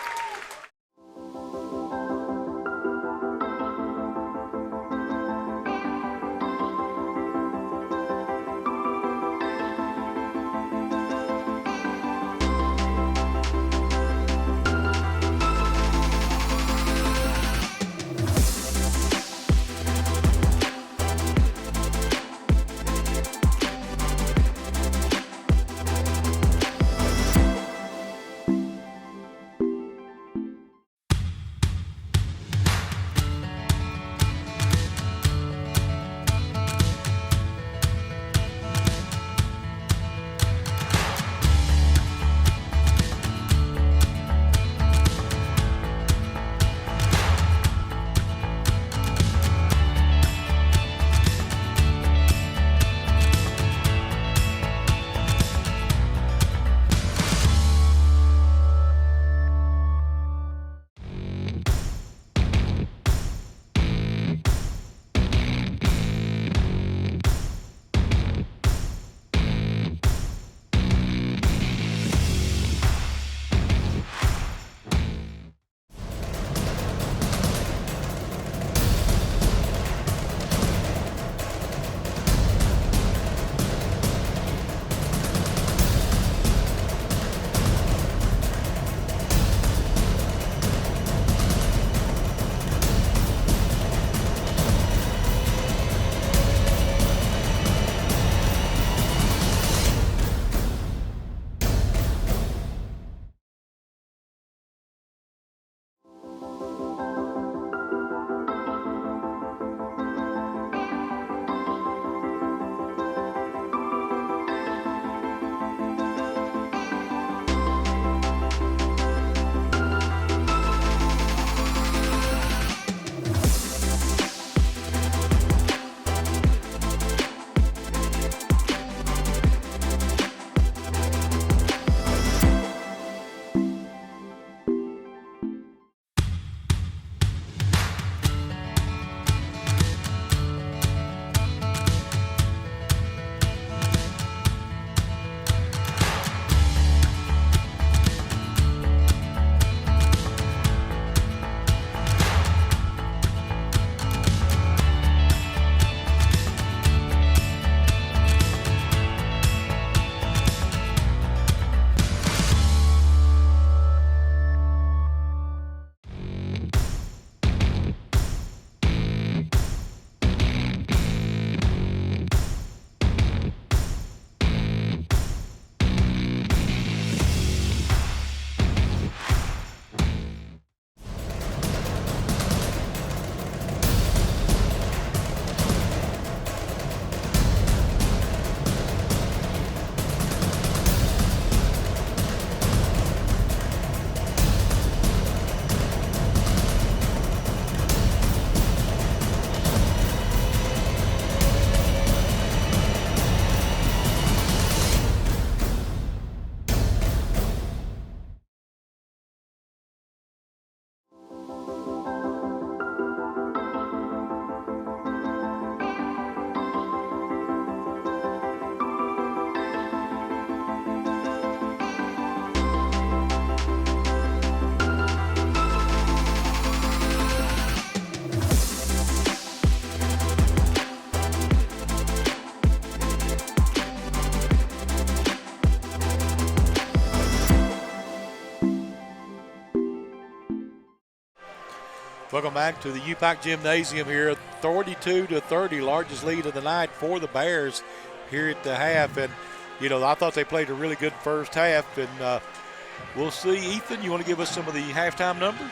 Welcome back to the UPAC Gymnasium here. 32-30, largest lead of the night for the Bears here at the half. And, you know, I thought they played a really good first half. And we'll see. Ethan, you want to give us some of the halftime numbers?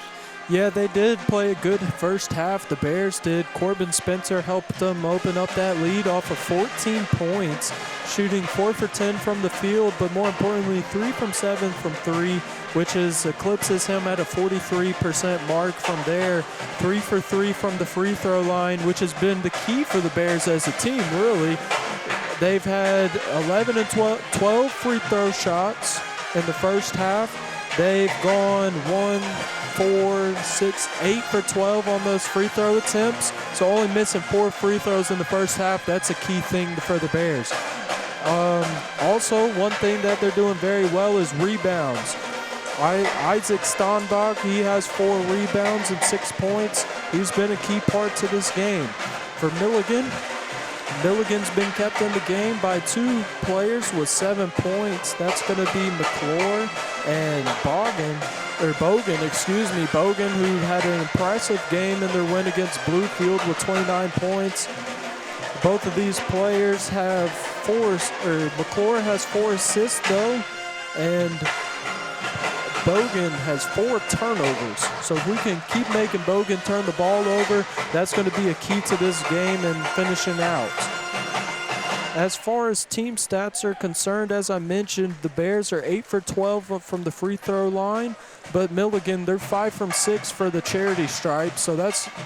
Yeah, they did play a good first half. The Bears did. Corbin Spencer helped them open up that lead off of 14 points, shooting 4 for 10 from the field, but more importantly, 3 from 7 from 3, which eclipses him at a 43% mark from there. 3 for 3 from the free throw line, which has been the key for the Bears as a team, really. They've had 11 and 12 free throw shots in the first half. They've gone 1, 4, 6, 8 for 12 on those free throw attempts. So only missing 4 free throws in the first half. That's a key thing for the Bears. Also, one thing that they're doing very well is rebounds. Isaac Stonbach, he has 4 rebounds and 6 points. He's been a key part to this game. For Milligan's been kept in the game by 2 players with 7 points. That's going to be McClure and Bogan, who had an impressive game in their win against Bluefield with 29 points. Both of these players have McClure has 4 assists though, and Bogan has 4 turnovers. So if we can keep making Bogan turn the ball over, that's going to be a key to this game and finishing out. As far as team stats are concerned, as I mentioned, the Bears are 8 for 12 from the free throw line, but Milligan, they're 5 from 6 for the charity stripe. So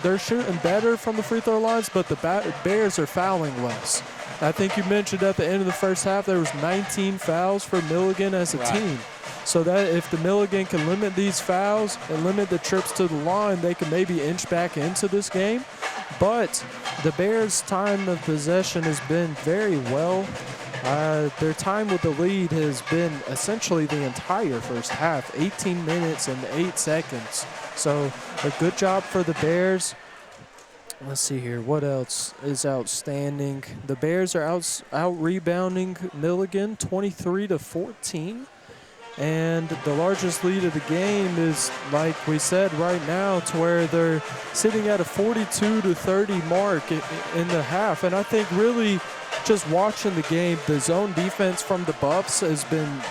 they're shooting better from the free throw lines, but the Bears are fouling less. I think you mentioned at the end of the first half there was 19 fouls for Milligan as a team. So that if the Milligan can limit these fouls and limit the trips to the line, they can maybe inch back into this game. But the Bears' time of possession has been very well. Their time with the lead has been essentially the entire first half, 18 minutes and 8 seconds. So a good job for the Bears. Let's see here. What else is outstanding? The Bears are out rebounding Milligan 23-14. And the largest lead of the game is, like we said, right now, to where they're sitting at a 42-30 mark in the half. And I think really just watching the game, the zone defense from the Buffs has been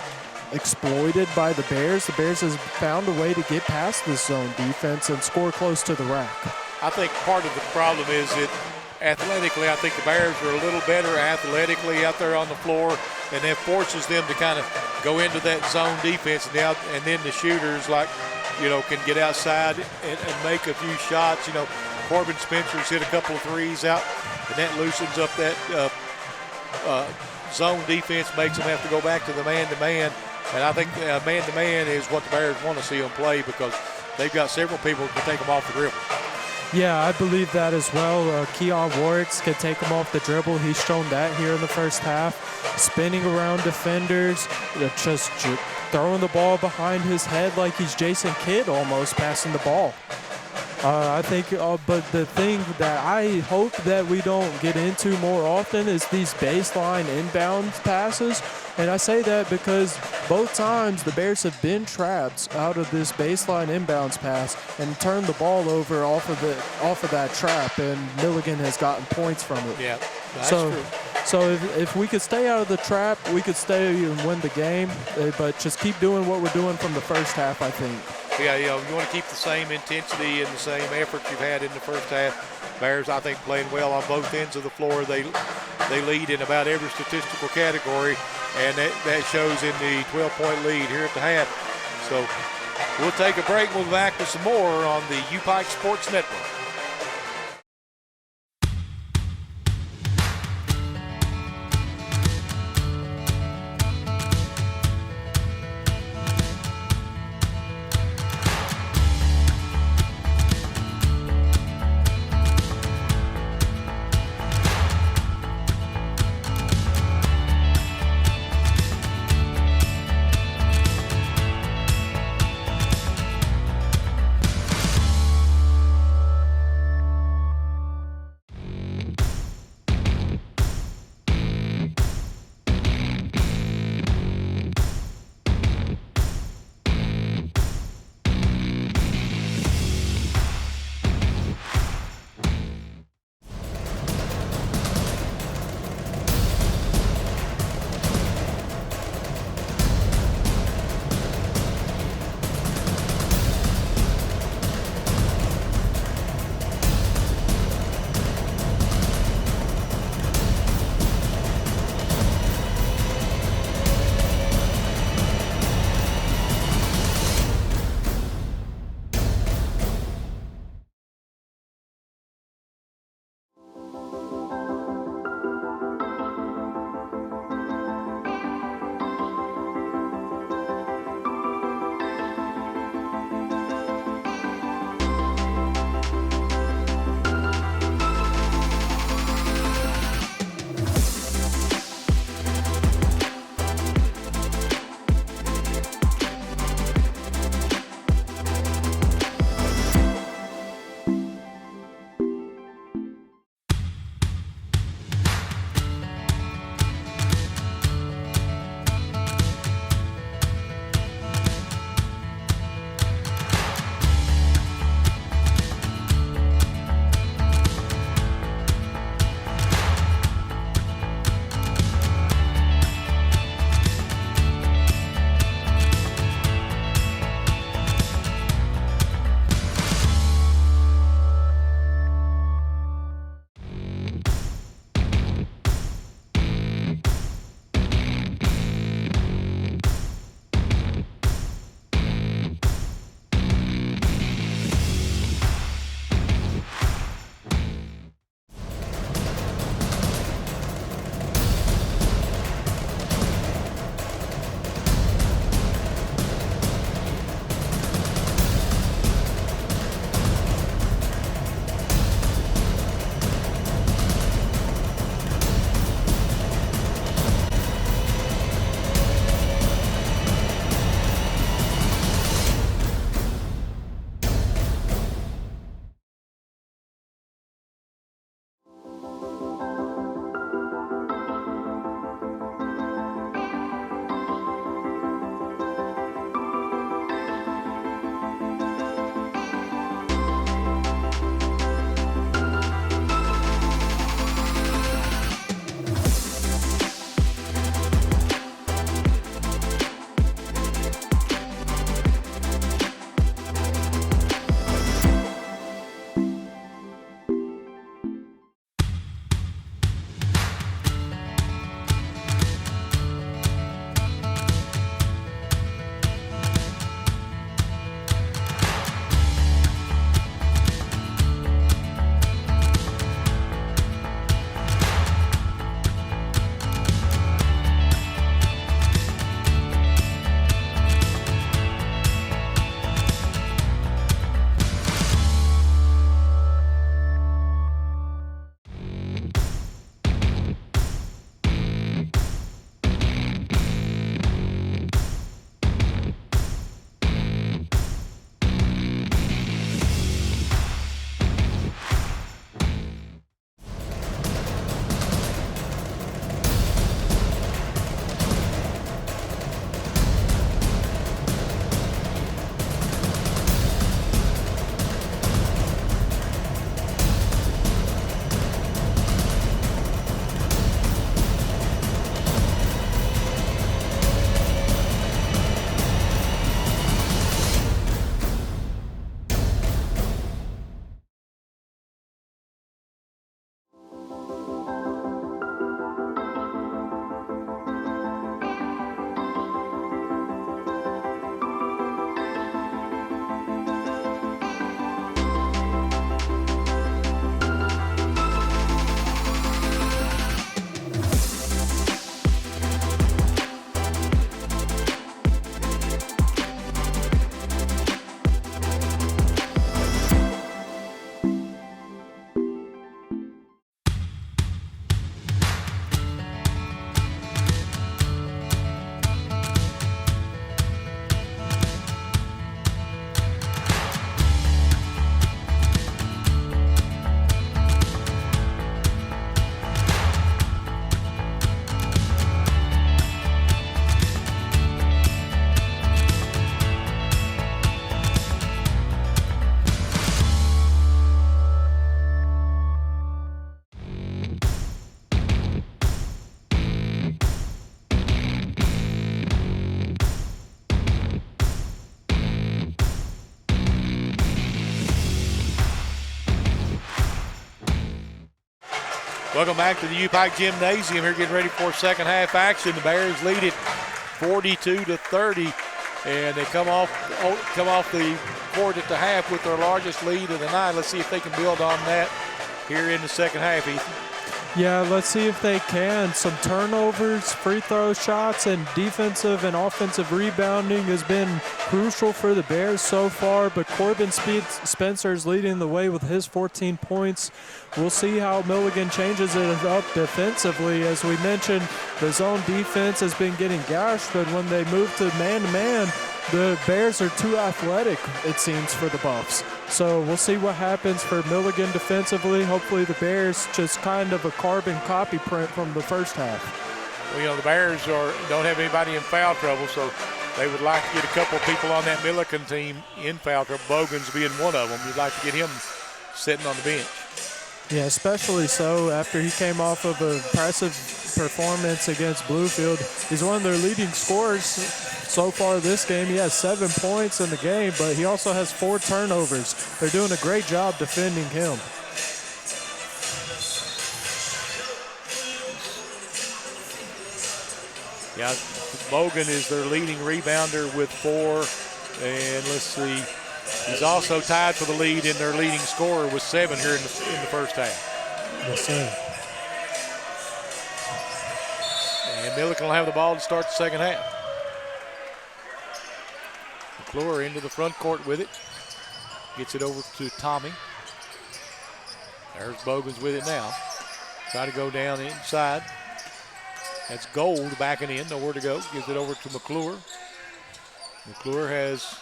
exploited by the Bears. The Bears has found a way to get past this zone defense and score close to the rack. I think part of the problem is that athletically, I think the Bears are a little better athletically out there on the floor, and that forces them to kind of go into that zone defense, and then the shooters, like, you know, can get outside and make a few shots. You know, Corbin Spencer's hit a couple of threes out, and that loosens up that zone defense, makes them have to go back to the man-to-man. And I think man-to-man is what the Bears want to see them play, because they've got several people who can take them off the dribble. Yeah, I believe that as well. Keon Warwicks can take him off the dribble. He's shown that here in the first half. Spinning around defenders, just throwing the ball behind his head like he's Jason Kidd almost, passing the ball. I think, but the thing that I hope that we don't get into more often is these baseline inbound passes. And I say that because both times the Bears have been trapped out of this baseline inbounds pass and turned the ball over off of that trap, and Milligan has gotten points from it. Yeah, that's true. So if we could stay out of the trap, we could stay and win the game. But just keep doing what we're doing from the first half, I think. Yeah, you know, you want to keep the same intensity and the same effort you've had in the first half. Bears, I think, playing well on both ends of the floor. They lead in about every statistical category, and that shows in the 12-point lead here at the half. So we'll take a break. We'll be back with some more on the UPike Sports Network. Welcome back to the U-Pike Gymnasium. Here getting ready for second half action. The Bears lead it 42-30, and they come off the court at the half with their largest lead of the night. Let's see if they can build on that here in the second half, Ethan. Yeah, let's see if they can. Some turnovers, free throw shots, and defensive and offensive rebounding has been crucial for the Bears so far, but Corbin Spencer is leading the way with his 14 points. We'll see how Milligan changes it up defensively. As we mentioned, the zone defense has been getting gashed, but when they move to man-to-man, the Bears are too athletic, it seems, for the Buffs. So we'll see what happens for Milligan defensively. Hopefully the Bears just kind of a carbon copy print from the first half. Well, the Bears don't have anybody in foul trouble, so they would like to get a couple of people on that Milligan team in foul trouble, Bogans being one of them. You'd like to get him sitting on the bench. Yeah, especially so after he came off of an impressive performance against Bluefield. He's one of their leading scorers so far this game. He has 7 points in the game, but he also has 4 turnovers. They're doing a great job defending him. Yeah, Bogan is their leading rebounder with 4. And let's see, he's also tied for the lead in their leading scorer with 7 here in the first half. Yes, sir. And Milligan will have the ball to start the second half. McClure into the front court with it. Gets it over to Tommy. There's Bogans with it now. Try to go down inside. That's Gold backing in, nowhere to go. Gives it over to McClure. McClure has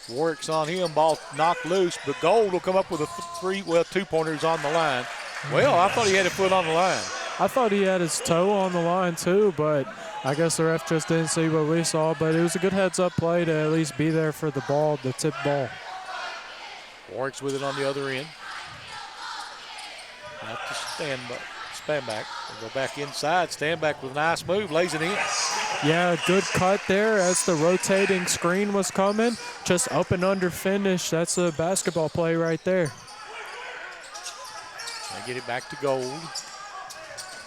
Warwick's on him, ball knocked loose, but Gold will come up with a 2-pointers on the line. Well, I thought he had a foot on the line. I thought he had his toe on the line too, but I guess the ref just didn't see what we saw. But it was a good heads-up play to at least be there for the ball, the tip ball. Warwick's with it on the other end. Have to stand back. We'll go back inside. Stand back with a nice move, lays it in. Yeah, good cut there as the rotating screen was coming. Just up and under finish. That's a basketball play right there. They get it back to Gold.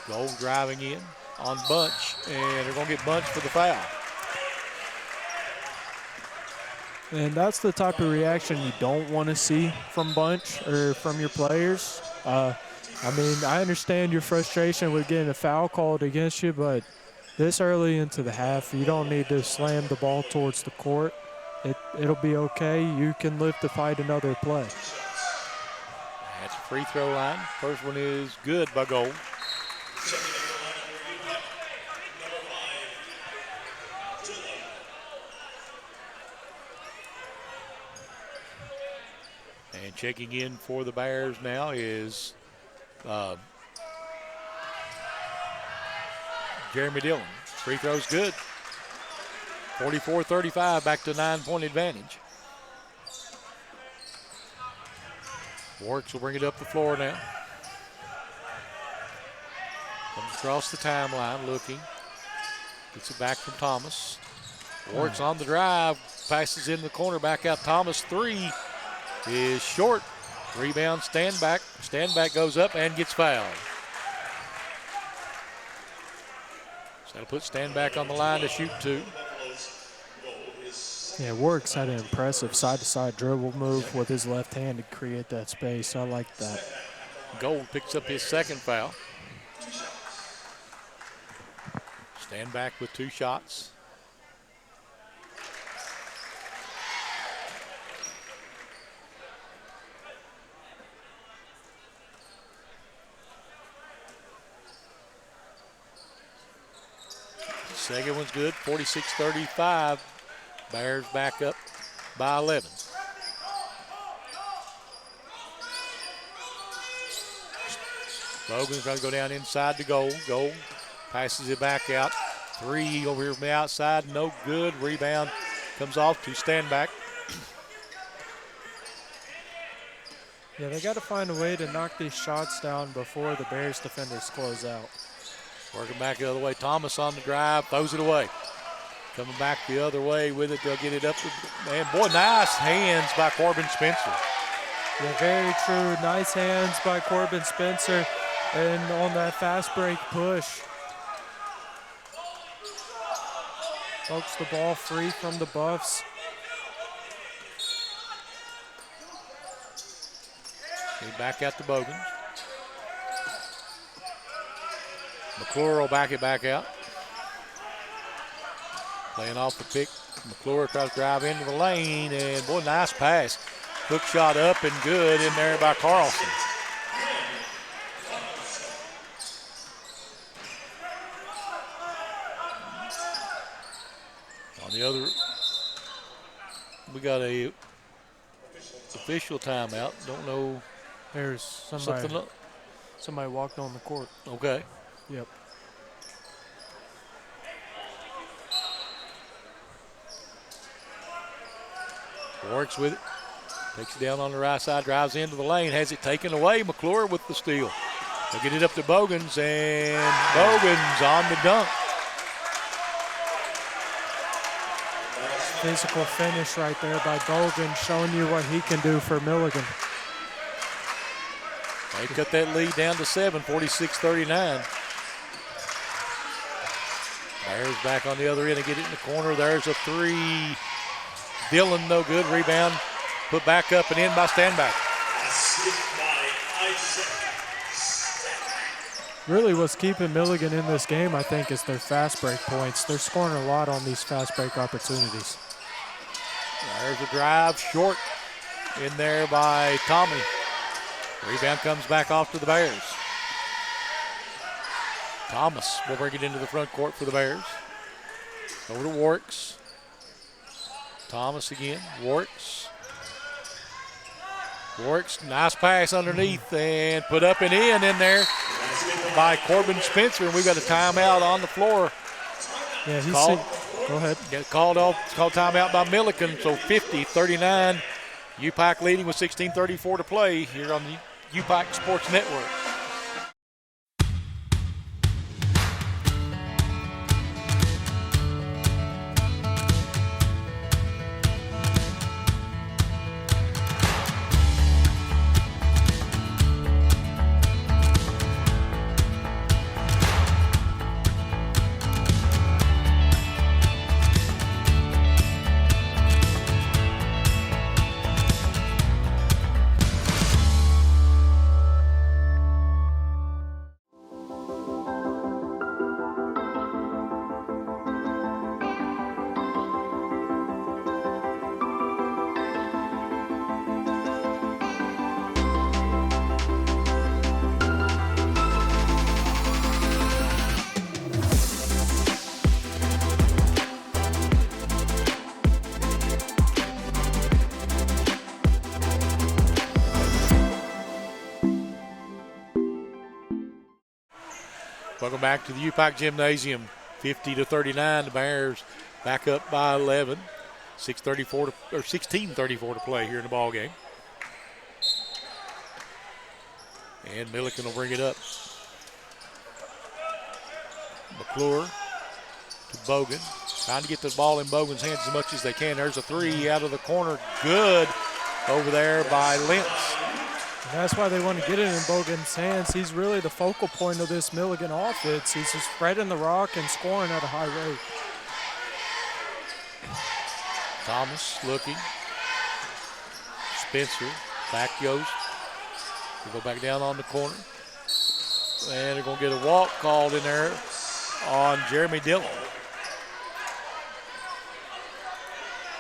Gold driving in on Bunch, and they're going to get Bunch for the foul. And that's the type of reaction you don't want to see from Bunch or from your players. I mean, I understand your frustration with getting a foul called against you, but this early into the half, you don't need to slam the ball towards the court. It'll be okay. You can live to fight another play. That's a free throw line. First one is good by Gold. And checking in for the Bears now is Jeremy Dillon. Free throw's good. 44-35, back to 9-point advantage. Warwick will bring it up the floor now. Comes across the timeline looking. Gets it back from Thomas. Warwick's on the drive. Passes in the corner, back out Thomas. 3 is short. Rebound, stand back. Stand back goes up and gets fouled. So that'll put stand back on the line to shoot 2. Yeah, Warwick's had an impressive side-to-side dribble move with his left hand to create that space. I like that. Gold picks up his second foul. Stand back with 2 shots. Second one's good, 46-35. Bears back up by 11. Logan's going to go down inside to Gold. Gold passes it back out. 3 over here from the outside, no good. Rebound comes off to stand back. Yeah, they got to find a way to knock these shots down before the Bears defenders close out. Working back the other way. Thomas on the drive, throws it away. Coming back the other way with it. They'll get it up. Man, boy, nice hands by Corbin Spencer. Yeah, very true. Nice hands by Corbin Spencer. and on that fast break push. Pokes the ball free from the Buffs. He back out to Bogan. McClure will back it back out. Playing off the pick. McClure tries to drive into the lane, and boy, nice pass. Hook shot up and good in there by Carlson. On the other, we got a official timeout. Don't know. There's somebody walked on the court. Okay. Yep. Works with it. Takes it down on the right side, drives into the lane, has it taken away. McClure with the steal. They'll get it up to Bogans, and Bogans on the dunk. Physical finish right there by Bogan, showing you what he can do for Milligan. They cut that lead down to 7, 46-39. Bears back on the other end to get it in the corner. There's a three. Dillon, no good. Rebound put back up and in by Standback. Really what's keeping Milligan in this game, I think, is their fast break points. They're scoring a lot on these fast break opportunities. There's a drive short in there by Tommy. Rebound comes back off to the Bears. Thomas will bring it into the front court for the Bears. Over to Warks. Thomas again. Warks. Warks, nice pass underneath and put up and in there by Corbin Spencer. And we've got a timeout on the floor. Yeah, he's called. Go ahead. Get called timeout by Milligan. So 50-39. UPAC leading with 16:34 to play here on the UPAC Sports Network. Welcome back to the UPAC Gymnasium. 50-39. The Bears back up by 11. 16:34 to play here in the ball game. And Milligan will bring it up. McClure to Bogan. Trying to get the ball in Bogan's hands as much as they can. There's a three out of the corner. Good over there by Lentz. And that's why they want to get it in Bogan's hands. He's really the focal point of this Milligan offense. He's just spreading the rock and scoring at a high rate. Thomas looking. Spencer, back goes. We'll go back down on the corner. And they're going to get a walk called in there on Jeremy Dillon.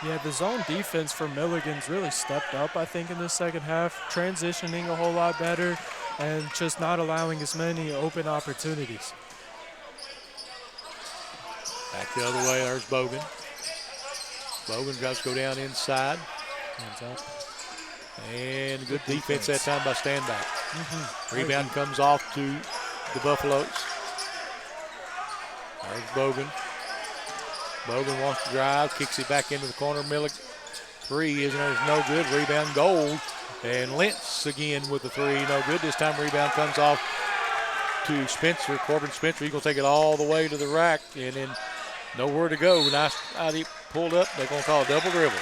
Yeah, the zone defense for Milligan's really stepped up, I think, in the second half, transitioning a whole lot better and just not allowing as many open opportunities. Back the other way, there's Bogan. Bogan tries to go down inside. Hands up. And good defense that time by Standback. Rebound comes off to the Buffaloes. There's Bogan. Bogan wants to drive, kicks it back into the corner. Milligan, three is no good. Rebound, Gold. And Lentz again with the three, no good. This time rebound comes off to Spencer, Corbin Spencer. He's going to take it all the way to the rack and then nowhere to go. Nice idea, pulled up. They're going to call a double dribble.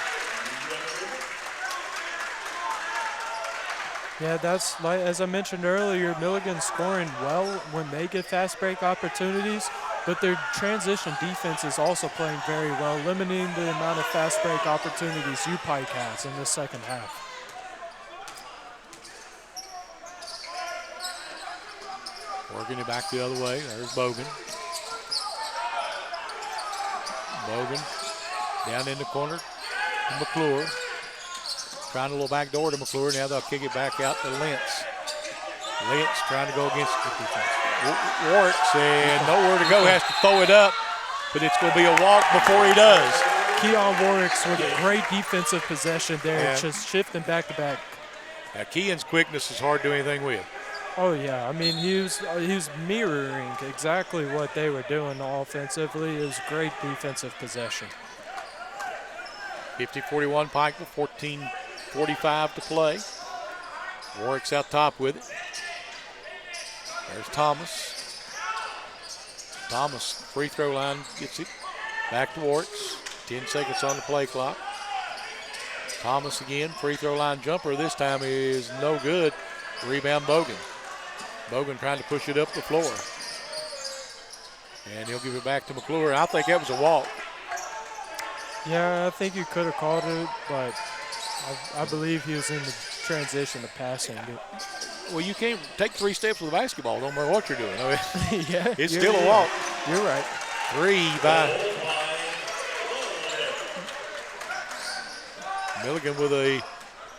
Yeah, that's like as I mentioned earlier, Milligan scoring well when they get fast break opportunities, but their transition defense is also playing very well, limiting the amount of fast break opportunities UPike has in the second half. Working it back the other way. There's Bogan. Bogan down in the corner to McClure. Trying a little back door to McClure. Now they'll kick it back out to Lentz. Lentz trying to go against the defense. Warwick's and nowhere to go. Has to throw it up, but it's going to be a walk before he does. Keon Warwick's with a great defensive possession there, just shifting back to back. Now Keon's quickness is hard to do anything with. Oh yeah, I mean he was mirroring exactly what they were doing offensively. It was great defensive possession. 50-41 Pikeville, 14:45 to play. Warwick's out top with it. There's Thomas. Thomas, free throw line, gets it. Back to Warwick's. 10 seconds on the play clock. Thomas again, free throw line jumper. This time is no good. Rebound Bogan. Bogan trying to push it up the floor. And he'll give it back to McClure. I think that was a walk. Yeah, I think you could have called it, but I believe he was in the transition to passing. Well, you can't take 3 steps with a basketball, no matter what you're doing. I mean, yeah, it's still a walk. You're right. 3 by Milligan with a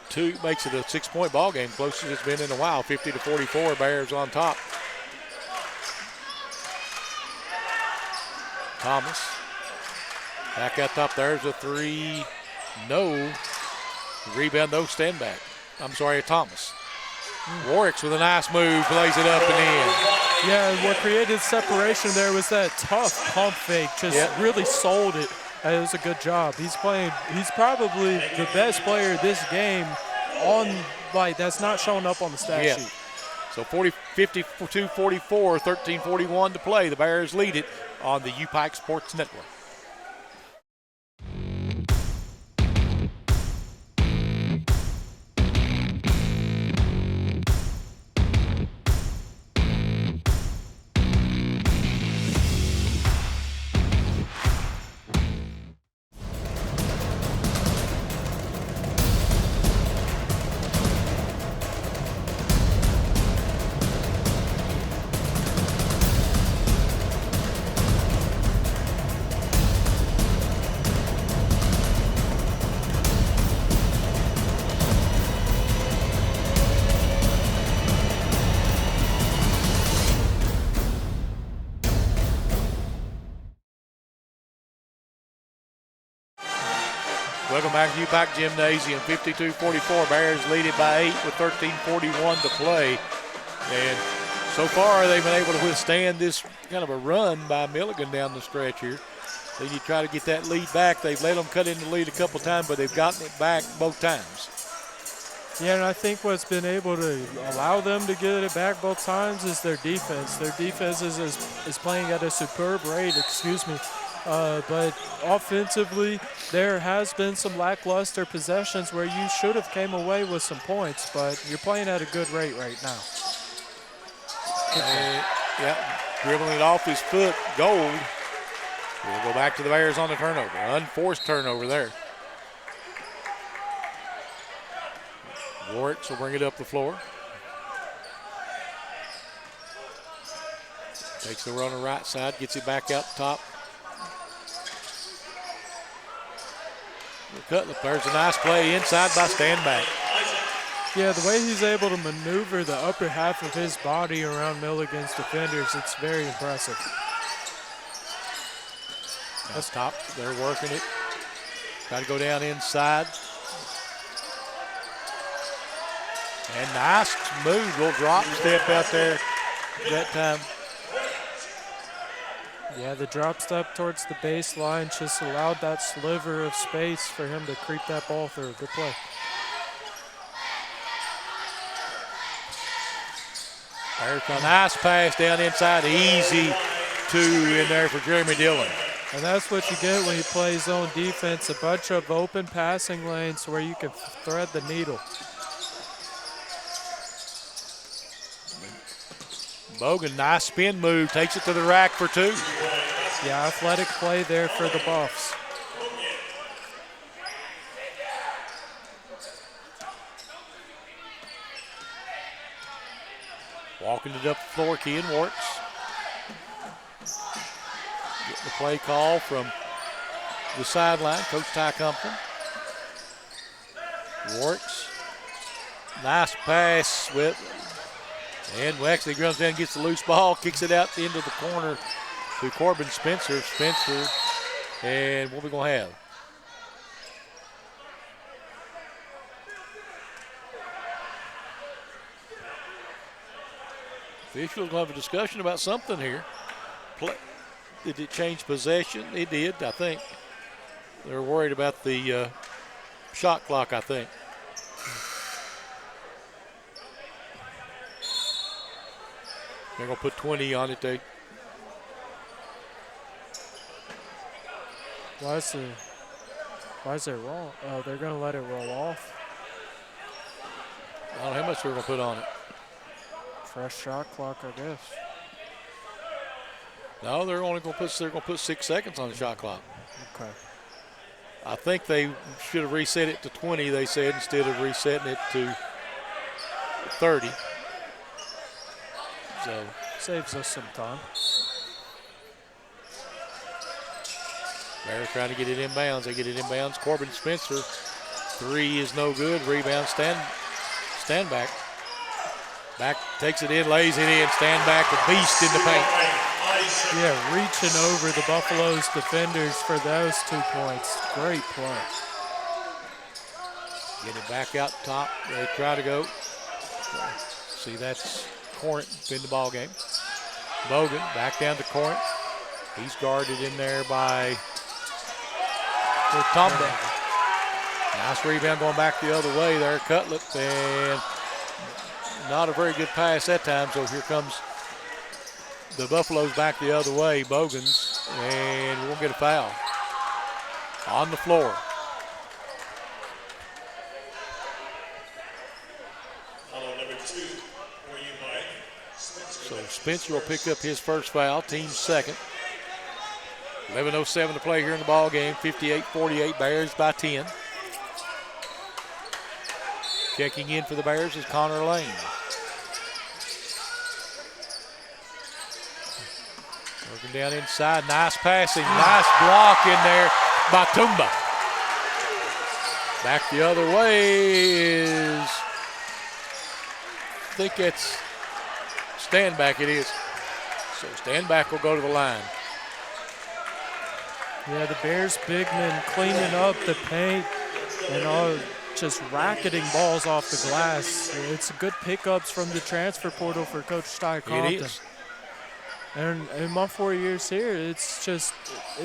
2, makes it a 6-point ball game, closest it's been in a while. 50-44, Bears on top. Thomas back out top. There's a 3. No. Rebound, no, stand back. I'm sorry, Thomas. Warwick's with a nice move, plays it up and in. Yeah, what created separation there was that tough pump fake, just really sold it. It was a good job. He's probably the best player this game that's not showing up on the stat sheet. So 52-44, 13:41 to play. The Bears lead it on the UPike Sports Network. Welcome back to UPike Gymnasium. 52-44. Bears lead it by 8 with 13:41 to play. And so far they've been able to withstand this kind of a run by Milligan down the stretch here. Then you try to get that lead back. They've let them cut in the lead a couple times, but they've gotten it back both times. Yeah, and I think what's been able to allow them to get it back both times is their defense. Their defense is playing at a superb rate, but offensively, there has been some lackluster possessions where you should have came away with some points, but you're playing at a good rate right now. Dribbling it off his foot, Gold. We'll go back to the Bears on the turnover. Unforced turnover there. Warwick will bring it up the floor. Takes the run on the right side, gets it back out top. Cutler, there's a nice play inside by Standback. Yeah, the way he's able to maneuver the upper half of his body around Milligan's defenders, it's very impressive. That's top. They're working it. Try to go down inside. And nice move, little drop step out there that time. Yeah, the drop step towards the baseline just allowed that sliver of space for him to creep that ball through. Good play. There's a nice pass down inside. Easy 2 in there for Jeremy Dillon. And that's what you get when you play zone defense, a bunch of open passing lanes where you can thread the needle. Bogan, nice spin move, takes it to the rack for 2. Yeah, athletic play there for the Buffs. Walking it up the floor, Kean Warks. Getting the play call from the sideline, Coach Ty Compton. Warks, nice pass and Wexley comes down, gets the loose ball, kicks it out into the corner to Corbin Spencer. Spencer, and what are we going to have? Officials going to have a discussion about something here. Did it change possession? It did, I think. They're worried about the shot clock, I think. They're going to put 20 on it. Why is it wrong? Oh, they're going to let it roll off. I don't know how much they're going to put on it. Fresh shot clock, I guess. No, they're going to put 6 seconds on the shot clock. Okay. I think they should have reset it to 20, they said, instead of resetting it to 30. So saves us some time. Bears trying to get it inbounds. They get it inbounds. Corbin Spencer, 3 is no good. Rebound, stand back. Back, takes it in, lays it in, stand back, a beast in the paint. Yeah, reaching over the Buffalo's defenders for those 2 points. Great play. Get it back out top. They try to go. See, that's Corinth in the ball game. Bogan back down to Corinth. He's guarded in there by Tom. Nice rebound going back the other way there. Cutlet, and not a very good pass that time. So here comes the Buffaloes back the other way. Bogans, and we'll get a foul on the floor. So Spencer will pick up his first foul, team's second. 11:07 to play here in the ball game. 58-48, Bears by 10. Checking in for the Bears is Connor Lane. Working down inside, nice passing, nice block in there by Tumba. Back the other way is, I think it's stand back, it is. So stand back will go to the line. Yeah, the Bears big men cleaning up the paint and all, just racketing balls off the glass. It's good pickups from the transfer portal for Coach Ty Compton. It is. And in my 4 years here, it's just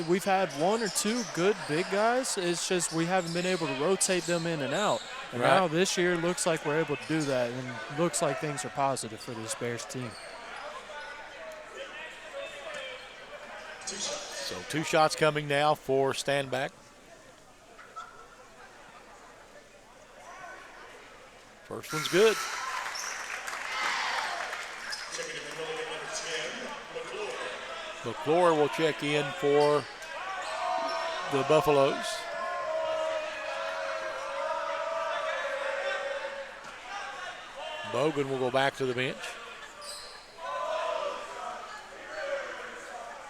we've had 1 or 2 good big guys. It's just we haven't been able to rotate them in and out. And right. Now this year looks like we're able to do that, and looks like things are positive for this Bears team. So 2 shots coming now for Standback. First one's good. McClure will check in for the Buffaloes. Bogan will go back to the bench.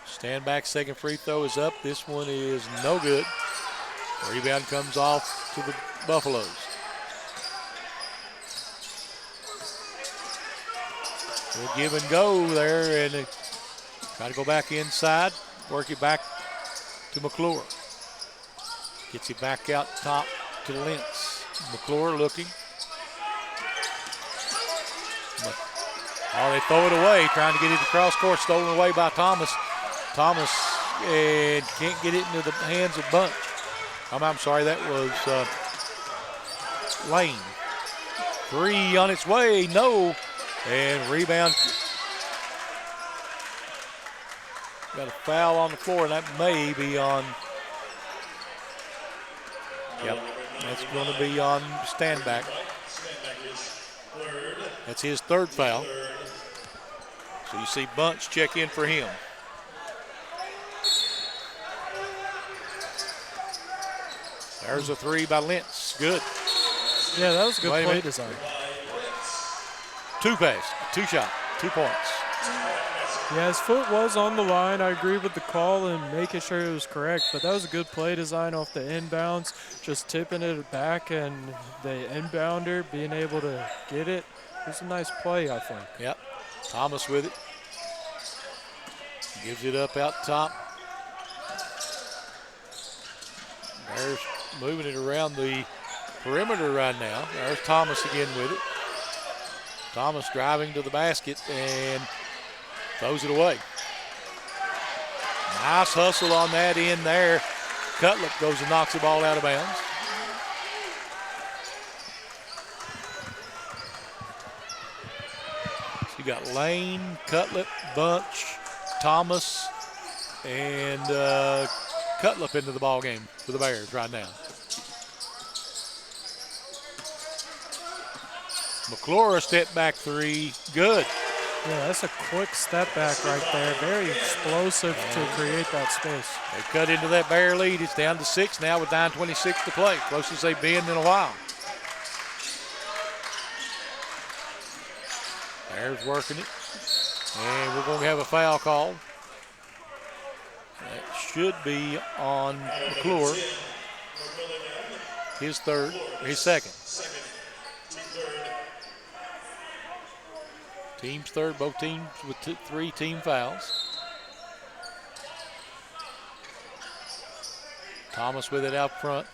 Standback second free throw is up. This one is no good. Rebound comes off to the Buffaloes. We'll give and go there, and try to go back inside, work it back to McClure. Gets it back out top to Lentz. McClure looking. Oh, they throw it away, trying to get it across court, stolen away by Thomas. Thomas and can't get it into the hands of Bunch. I'm sorry, that was Lane. 3 on its way, no. And rebound. Got a foul on the floor, and that may be on. Yep, that's going to be on Standback. That's his 3rd foul. So you see Bunch check in for him. There's a three by Lentz. Good. Yeah, that was good play design. Two pass, two shot, 2 points. Yeah, his foot was on the line. I agree with the call and making sure it was correct, but that was a good play design off the inbounds, just tipping it back and the inbounder being able to get it. It was a nice play, I think. Yep. Thomas with it. Gives it up out top. There's moving it around the perimeter right now. There's Thomas again with it. Thomas driving to the basket and throws it away. Nice hustle on that end there. Cutlip goes and knocks the ball out of bounds. So you got Lane, Cutlip, Bunch, Thomas, and Cutlip into the ball game for the Bears right now. McClure, step back three, good. Yeah, that's a quick step back right there. Very explosive to create that space. They cut into that Bear lead. It's down to 6 now with 9:26 to play. Closest they've been in a while. Bears working it. And we're going to have a foul call. That should be on McClure. His second. Team's third, both teams with 3 team fouls. Thomas with it out front.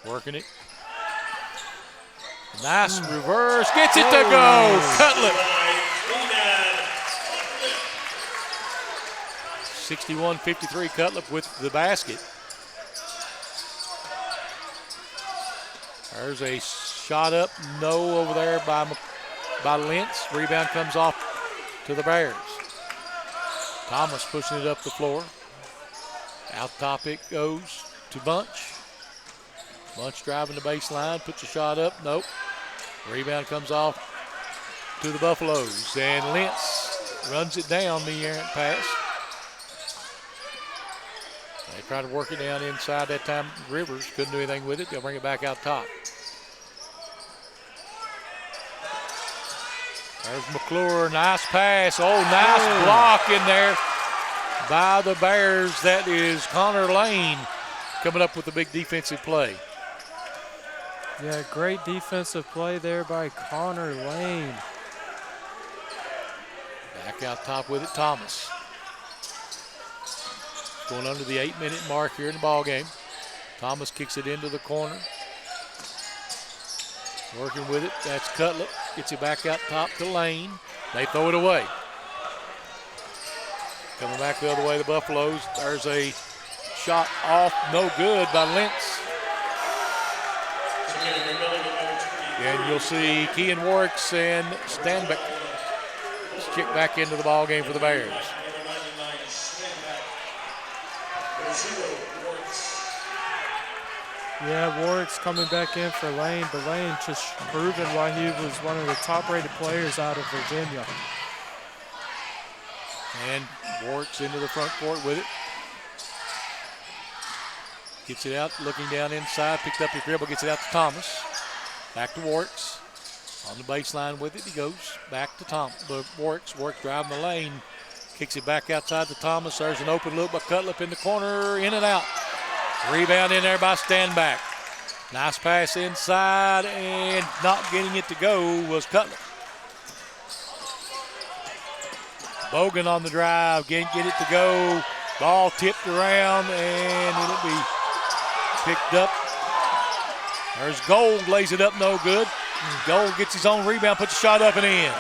Working it. Nice reverse, gets it to go. Cutlip. 61-53, Cutlip with the basket. There's a shot up, no over there by Lentz. Rebound comes off to the Bears. Thomas pushing it up the floor. Out top it goes to Bunch. Bunch driving the baseline, puts a shot up, nope. Rebound comes off to the Buffaloes. And Lentz runs it down the errant pass. They try to work it down inside that time. Rivers couldn't do anything with it. They'll bring it back out top. There's McClure, nice pass. Oh, nice block in there by the Bears. That is Connor Lane coming up with a big defensive play. Yeah, great defensive play there by Connor Lane. Back out top with it, Thomas. Going under the 8-minute mark here in the ball game. Thomas kicks it into the corner. Working with it, that's Cutlip. Gets it back out top to Lane. They throw it away. Coming back the other way, the Buffaloes. There's a shot off, no good by Lentz. And you'll see Kean Warwicks and Stanbeck kick back into the ball game for the Bears. Yeah, Warwick's coming back in for Lane, but Lane just proving why he was one of the top-rated players out of Virginia. And Warwick's into the front court with it. Gets it out, looking down inside, picked up his dribble, gets it out to Thomas. Back to Warwick's. On the baseline with it, he goes back to Warwick's. Warwick's driving the lane, kicks it back outside to Thomas. There's an open look by Cutlip in the corner, in and out. Rebound in there by Stanback. Nice pass inside, and not getting it to go was Cutlip. Bogan on the drive, can't get it to go. Ball tipped around, and it'll be picked up. There's Gold, lays it up, no good. Gold gets his own rebound, puts a shot up and in.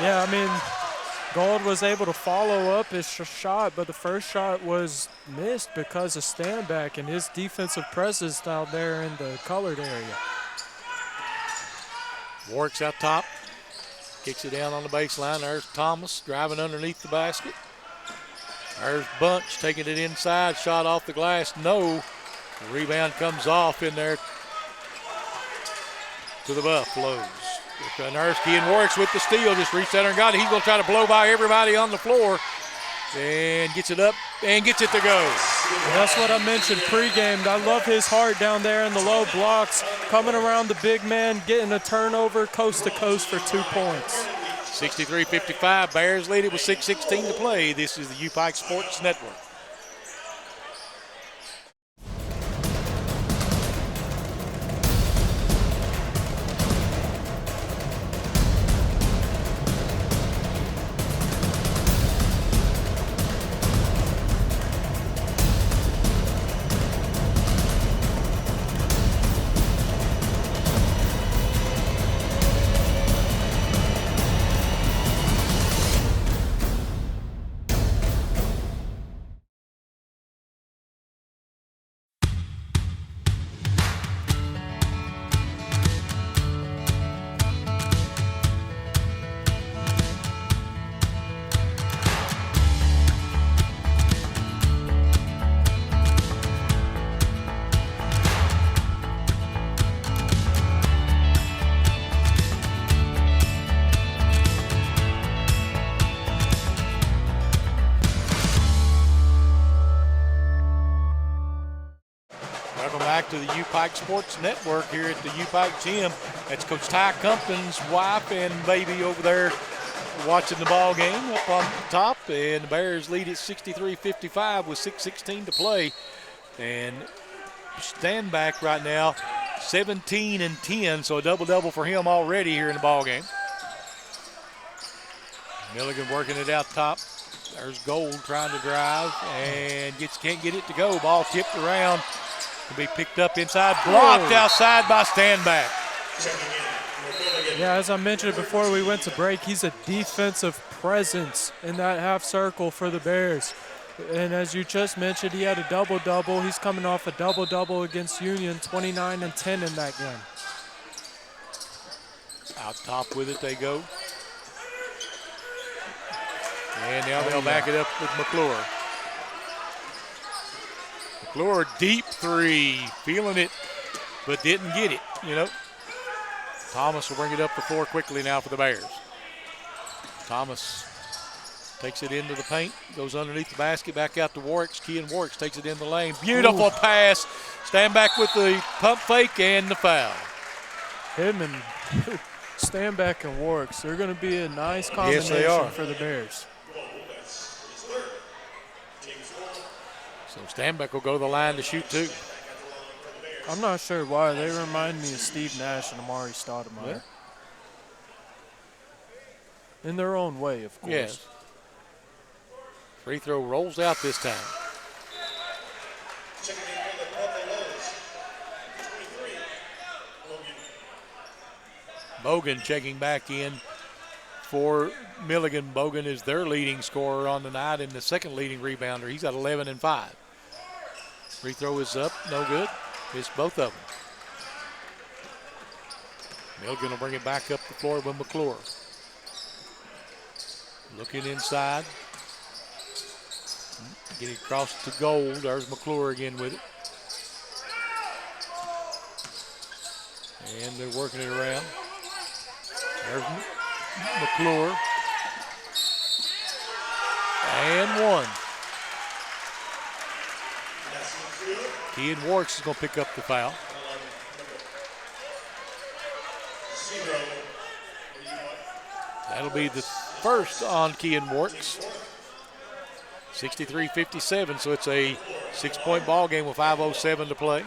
Yeah, I mean, Gold was able to follow up his shot, but the first shot was missed because of Stanback and his defensive presence down there in the colored area. Warwick's out top, kicks it down on the baseline. There's Thomas driving underneath the basket. There's Bunch taking it inside, shot off the glass, no. The rebound comes off in there to the Buffaloes. Nurski and Warwick's with the steal. Just reached out and got it. He's going to try to blow by everybody on the floor. And gets it up and gets it to go. That's what I mentioned pregame. I love his heart down there in the low blocks, coming around the big man, getting a turnover coast to coast for 2 points. 63-55. Bears lead it with 6:16 to play. This is the U-Pike Sports Network. To the U-Pike Sports Network here at the U-Pike Gym. That's Coach Ty Compton's wife and baby over there watching the ball game up on the top. And the Bears lead at 63-55 with 6:16 to play. And stand back right now, 17 and 10, so a double-double for him already here in the ball game. Milligan working it out top. There's Gold trying to drive and can't get it to go. Ball tipped around. To be picked up inside, blocked outside by Standback. Yeah, as I mentioned before we went to break, he's a defensive presence in that half circle for the Bears. And as you just mentioned, he had a double-double. He's coming off a double-double against Union, 29 and 10 in that game. Out top with it they go. And now they'll back it up with McClure. McClure, deep three, feeling it, but didn't get it, Thomas will bring it up the floor quickly now for the Bears. Thomas takes it into the paint, goes underneath the basket, back out to Warwicks. Kean Warwicks takes it in the lane. Beautiful pass. Stand back with the pump fake and the foul. Him and Standback and Warwicks, they're going to be a nice combination for the Bears. So Standback will go to the line to shoot two. I'm not sure why. They remind me of Steve Nash and Amari Stoudemire. Yeah. In their own way, of course. Yes. Free throw rolls out this time. Bogan checking back in for Milligan. Bogan is their leading scorer on the night and the second leading rebounder. He's got 11 and 5. Free throw is up, no good. Missed both of them. Milligan will bring it back up the floor with McClure. Looking inside. Getting across to Gold. There's McClure again with it. And they're working it around. There's McClure. And one. Kean Warwicks is going to pick up the foul. That'll be the first on Kean Warwicks. 63-57, so it's a 6-point ball game with 5:07 to play.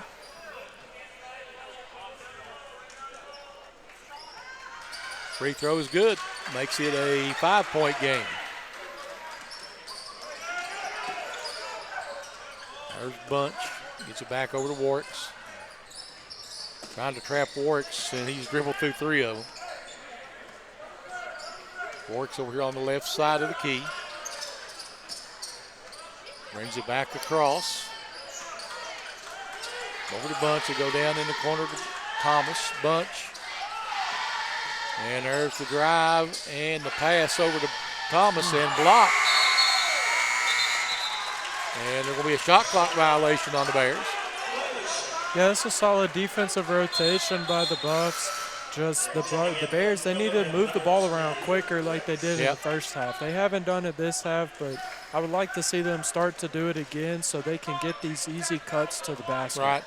Free throw is good. Makes it a 5-point game. There's Bunch. Gets it back over to Warwicks. Trying to trap Warwicks, and he's dribbled through three of them. Warwicks over here on the left side of the key. Brings it back across. Over to Bunch. They go down in the corner to Thomas. Bunch. And there's the drive and the pass over to Thomas and blocked. And there's going to be a shot clock violation on the Bears. Yeah, that's a solid defensive rotation by the Buffs. Just the Bears, they need to move the ball around quicker like they did in the first half. They haven't done it this half, but I would like to see them start to do it again so they can get these easy cuts to the basket. Right.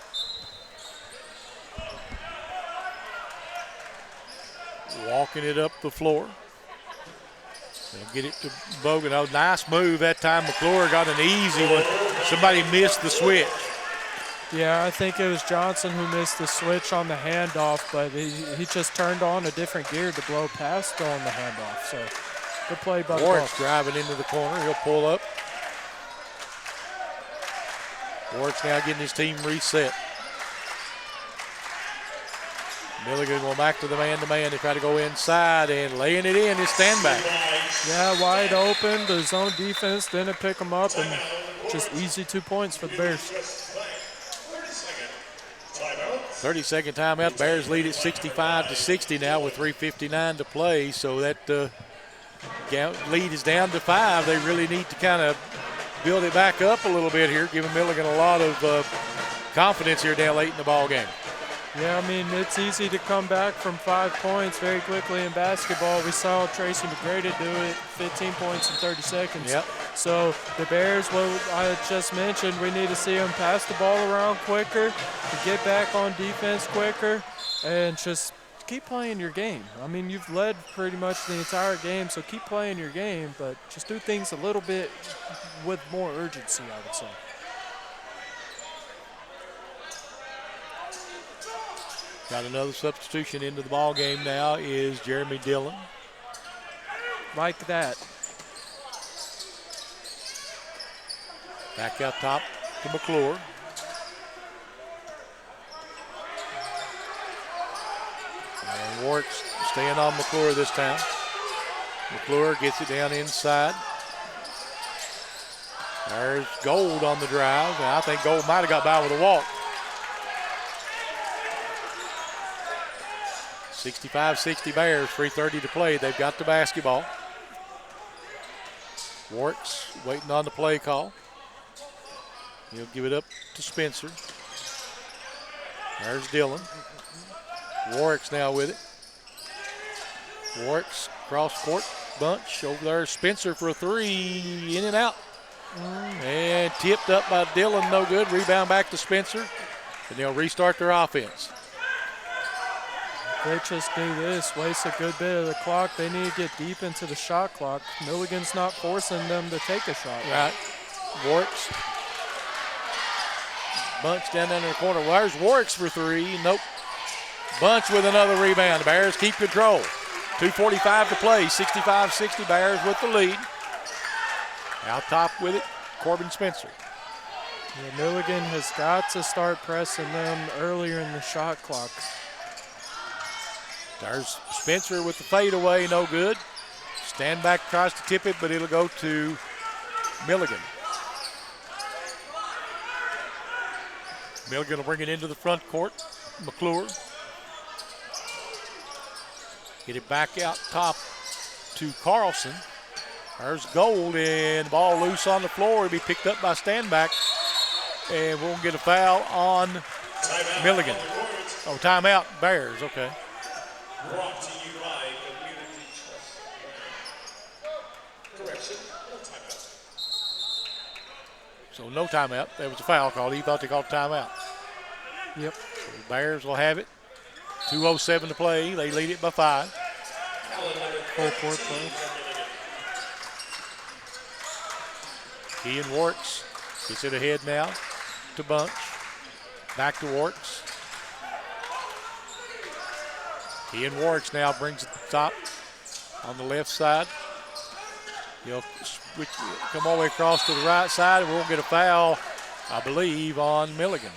Walking it up the floor. They'll get it to Bogan. Oh, nice move that time. McClure got an easy one. Somebody missed the switch. Yeah, I think it was Johnson who missed the switch on the handoff, but he just turned on a different gear to blow past on the handoff. So good play by the Warwick's driving into the corner. He'll pull up. Warwick's now getting his team reset. Milligan going back to the man-to-man. They try to go inside, and laying it in is Standback. Yeah, wide open. The zone defense didn't pick him up, and just easy 2 points for the Bears. 30-second timeout. Bears lead at 65-60 now with 3:59 to play. So that lead is down to 5. They really need to kind of build it back up a little bit here, giving Milligan a lot of confidence here down late in the ball game. Yeah, I mean, it's easy to come back from 5 points very quickly in basketball. We saw Tracy McGrady do it, 15 points in 30 seconds. Yep. So the Bears, what I just mentioned, we need to see them pass the ball around quicker, to get back on defense quicker, and just keep playing your game. I mean, you've led pretty much the entire game, so keep playing your game, but just do things a little bit with more urgency, I would say. Got another substitution into the ball game now is Jeremy Dillon. Like that. Back out top to McClure. And Warwick's staying on McClure this time. McClure gets it down inside. There's Gold on the drive, and I think Gold might have got by with a walk. 65-60 Bears, 3:30 to play. They've got the basketball. Warwick's waiting on the play call. He'll give it up to Spencer. There's Dillon. Warwick's now with it. Warwick's cross court bunch over there. Spencer for a 3, in and out. And tipped up by Dillon, no good. Rebound back to Spencer, and they'll restart their offense. They just do this, waste a good bit of the clock. They need to get deep into the shot clock. Milligan's not forcing them to take a shot. Right. Warwick's bunch down in the corner. Well, there's Warwick's for 3. Nope. Bunch with another rebound. The Bears keep control. 2:45 to play. 65-60 Bears with the lead. Out top with it, Corbin Spencer. Yeah, Milligan has got to start pressing them earlier in the shot clock. There's Spencer with the fadeaway, no good. Standback tries to tip it, but it'll go to Milligan. Milligan will bring it into the front court. McClure. Get it back out top to Carlson. There's Gold, and the ball loose on the floor. It'll be picked up by Standback, and we'll get a foul on Milligan. Oh, timeout, Bears, okay. Brought to you by Community Trust. Correction, no timeout. So no timeout. There was a foul called. He thought they called a timeout. Yep. So the Bears will have it. 2:07 to play. They lead it by 5. Full court play. Ian Warks gets it ahead now to Bunch. Back to Warks. Ian Warks now brings it to the top on the left side. He'll come all the way across to the right side, and we'll get a foul, I believe, on Milligan.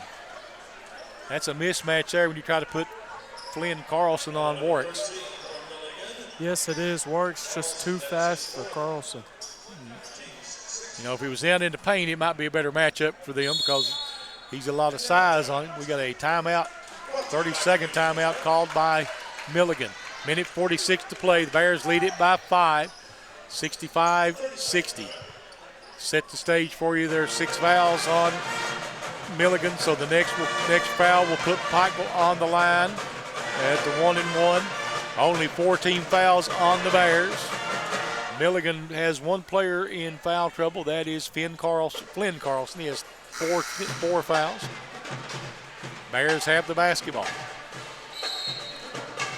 That's a mismatch there when you try to put Flynn Carlson on Warks. Yes, it is. Warwick's just too fast for Carlson. You know, if he was down in the paint, it might be a better matchup for them because he's a lot of size on him. We got a timeout, 30-second timeout called by Milligan. Minute 46 to play. The Bears lead it by 5, 65-60. Set the stage for you. There's 6 fouls on Milligan, so the next foul will put Pike on the line. at the 1-1. Only 14 fouls on the Bears. Milligan has one player in foul trouble. That is Flynn Carlson. He has four fouls. Bears have the basketball.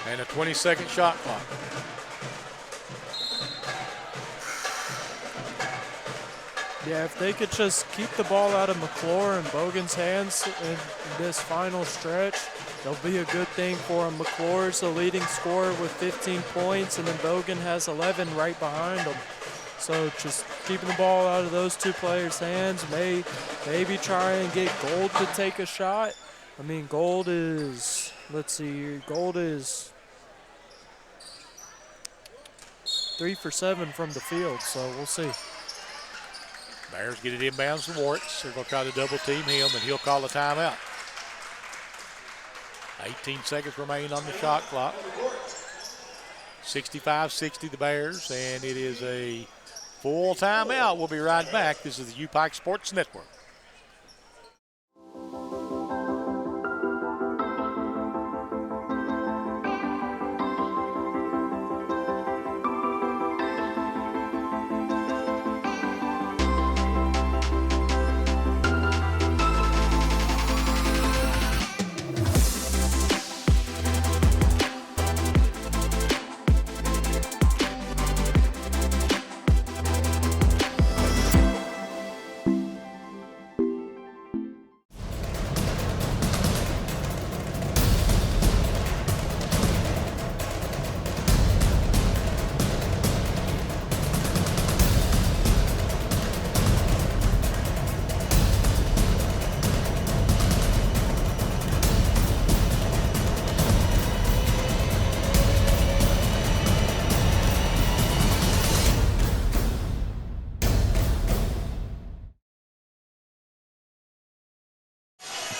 And a 20-second shot clock. Yeah, if they could just keep the ball out of McClure and Bogan's hands in this final stretch, it'll be a good thing for him. McClure's the leading scorer with 15 points, and then Bogan has 11 right behind him. So just keeping the ball out of those two players' hands, maybe try and get Gold to take a shot. I mean, Gold is, let's see here, Gold is 3 for 7 from the field, so we'll see. Bears get it inbounds to Warts. They're going to try to double team him, and he'll call a timeout. 18 seconds remain on the shot clock. 65-60 the Bears, and it is a full timeout. We'll be right back. This is the U-Pike Sports Network.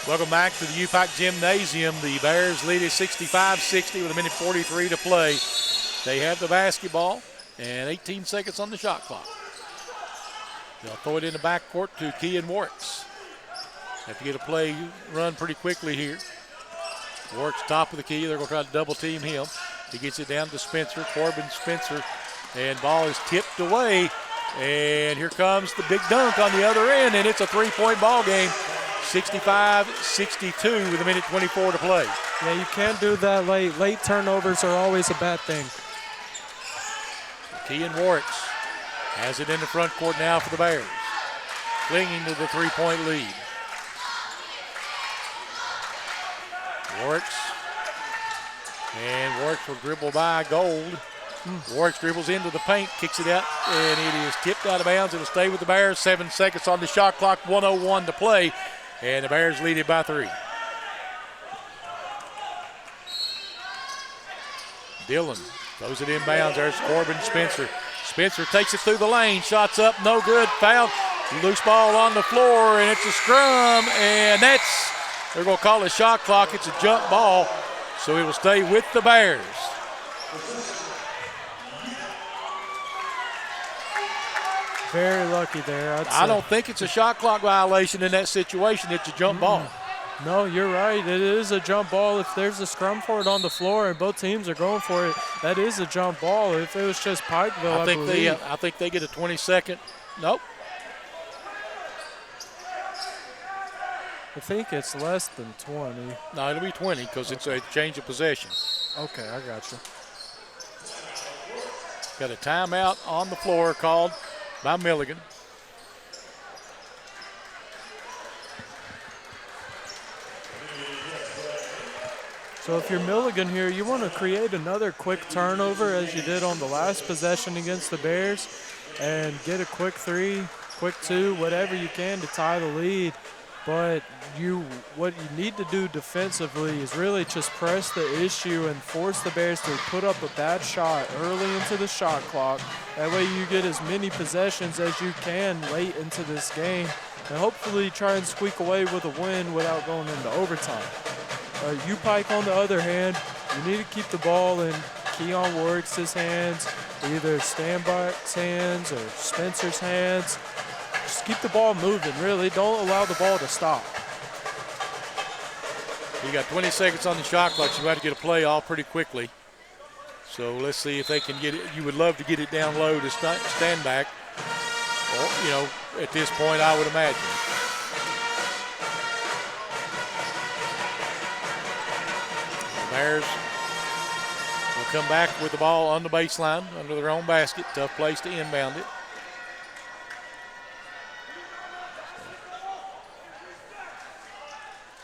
Welcome back to the U-Pike Gymnasium. The Bears lead at 65-60 with 1:43 to play. They have the basketball and 18 seconds on the shot clock. They'll throw it in the backcourt to Kean Warts. Have to get a play run pretty quickly here. Warts top of the key. They're going to try to double team him. He gets it down to Spencer, Corbin Spencer, and ball is tipped away. And here comes the big dunk on the other end, and it's a three-point ball game. 65-62 with 1:24 to play. Yeah, you can't do that late. Late turnovers are always a bad thing. Kean Warts has it in the front court now for the Bears. Clinging to the three-point lead. Warts. And Warts will dribble by Gold. Warts dribbles into the paint, kicks it out, and it is tipped out of bounds. It'll stay with the Bears. 7 seconds on the shot clock, 1:01 to play. And the Bears lead it by 3. Dillon throws it inbounds. There's Corbin Spencer. Spencer takes it through the lane. Shots up, no good. Foul. Loose ball on the floor, and it's a scrum. And they're going to call a shot clock. It's a jump ball, so it will stay with the Bears. Very lucky there. I don't think it's a shot clock violation in that situation. It's a jump ball. No, you're right. It is a jump ball. If there's a scrum for it on the floor and both teams are going for it, that is a jump ball. If it was just Pikeville, I think they get a 20-second. Nope. I think it's less than 20. No, it'll be 20 because it's a change of possession. Okay, I got you. Got a timeout on the floor called by Milligan. So if you're Milligan here, you want to create another quick turnover as you did on the last possession against the Bears and get a quick 3, quick 2, whatever you can to tie the lead. But what you need to do defensively is really just press the issue and force the Bears to put up a bad shot early into the shot clock. That way you get as many possessions as you can late into this game and hopefully try and squeak away with a win without going into overtime. U-Pike, on the other hand, you need to keep the ball in Keon Warwick's hands, either Stanback's hands or Spencer's hands. Just keep the ball moving, really. Don't allow the ball to stop. You got 20 seconds on the shot clock. You got to get a play off pretty quickly. So let's see if they can get it. You would love to get it down low to stand back. Or, at this point, I would imagine. The Bears will come back with the ball on the baseline under their own basket. Tough place to inbound it.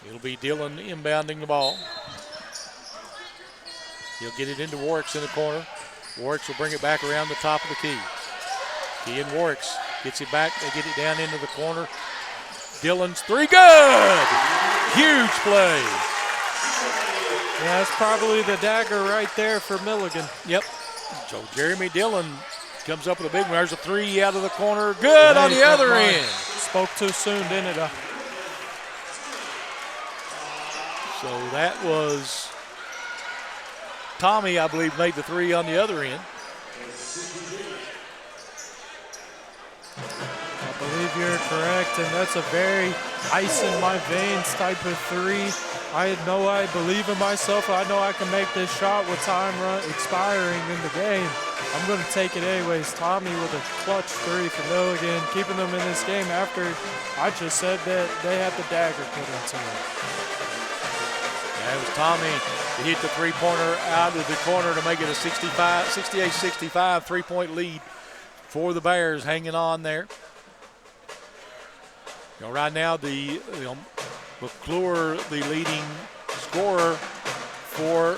It'll be Dillon inbounding the ball. He'll get it into Warwicks in the corner. Warwicks will bring it back around the top of the key. Key and Warwicks gets it back. They get it down into the corner. Dillon's three, good! Huge play. Yeah, that's probably the dagger right there for Milligan. Yep. So Jeremy Dillon comes up with a big one. There's a three out of the corner. Good on the other end. Spoke too soon, didn't it? So that was Tommy, I believe, made the three on the other end. I believe you're correct, and that's a very ice in my veins type of three. I believe in myself. I know I can make this shot with time expiring in the game. I'm going to take it anyways. Tommy with a clutch three for Milligan, keeping them in this game after I just said that they had the dagger put into it. That was Tommy to hit the three-pointer out of the corner to make it a 68-65 three-point lead for the Bears, hanging on there. Right now, McClure, the leading scorer for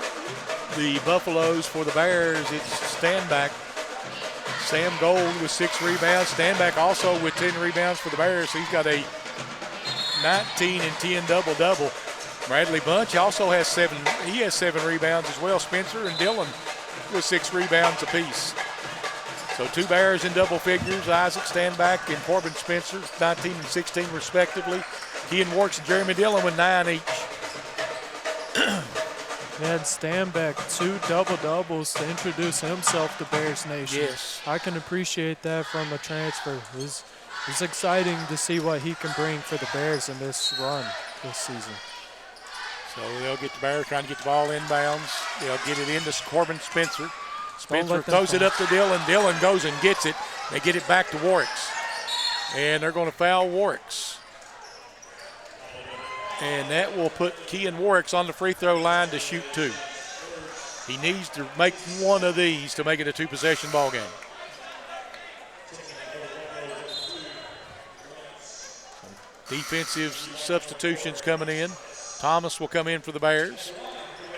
the Buffaloes. For the Bears, it's Standback. Sam Gold with 6 rebounds. Standback also with 10 rebounds for the Bears. So he's got a 19 and 10 double-double. Bradley Bunch also has 7. He has 7 rebounds as well. Spencer and Dillon with 6 rebounds apiece. So 2 Bears in double figures. Isaac Standback and Corbin Spencer, 19 and 16 respectively. Kean Works and Jeremy Dillon with 9 each. And Standback 2 double-doubles to introduce himself to Bears Nation. Yes. I can appreciate that from a transfer. It's exciting to see what he can bring for the Bears in this run this season. So they'll get the Bears trying to get the ball inbounds. They'll get it into Corbin Spencer. Spencer throws it up to Dillon. Dillon goes and gets it. They get it back to Warwicks. And they're going to foul Warwicks. And that will put Kean Warwicks on the free throw line to shoot 2. He needs to make one of these to make it a 2-possession ball game. Defensive substitutions coming in. Thomas will come in for the Bears.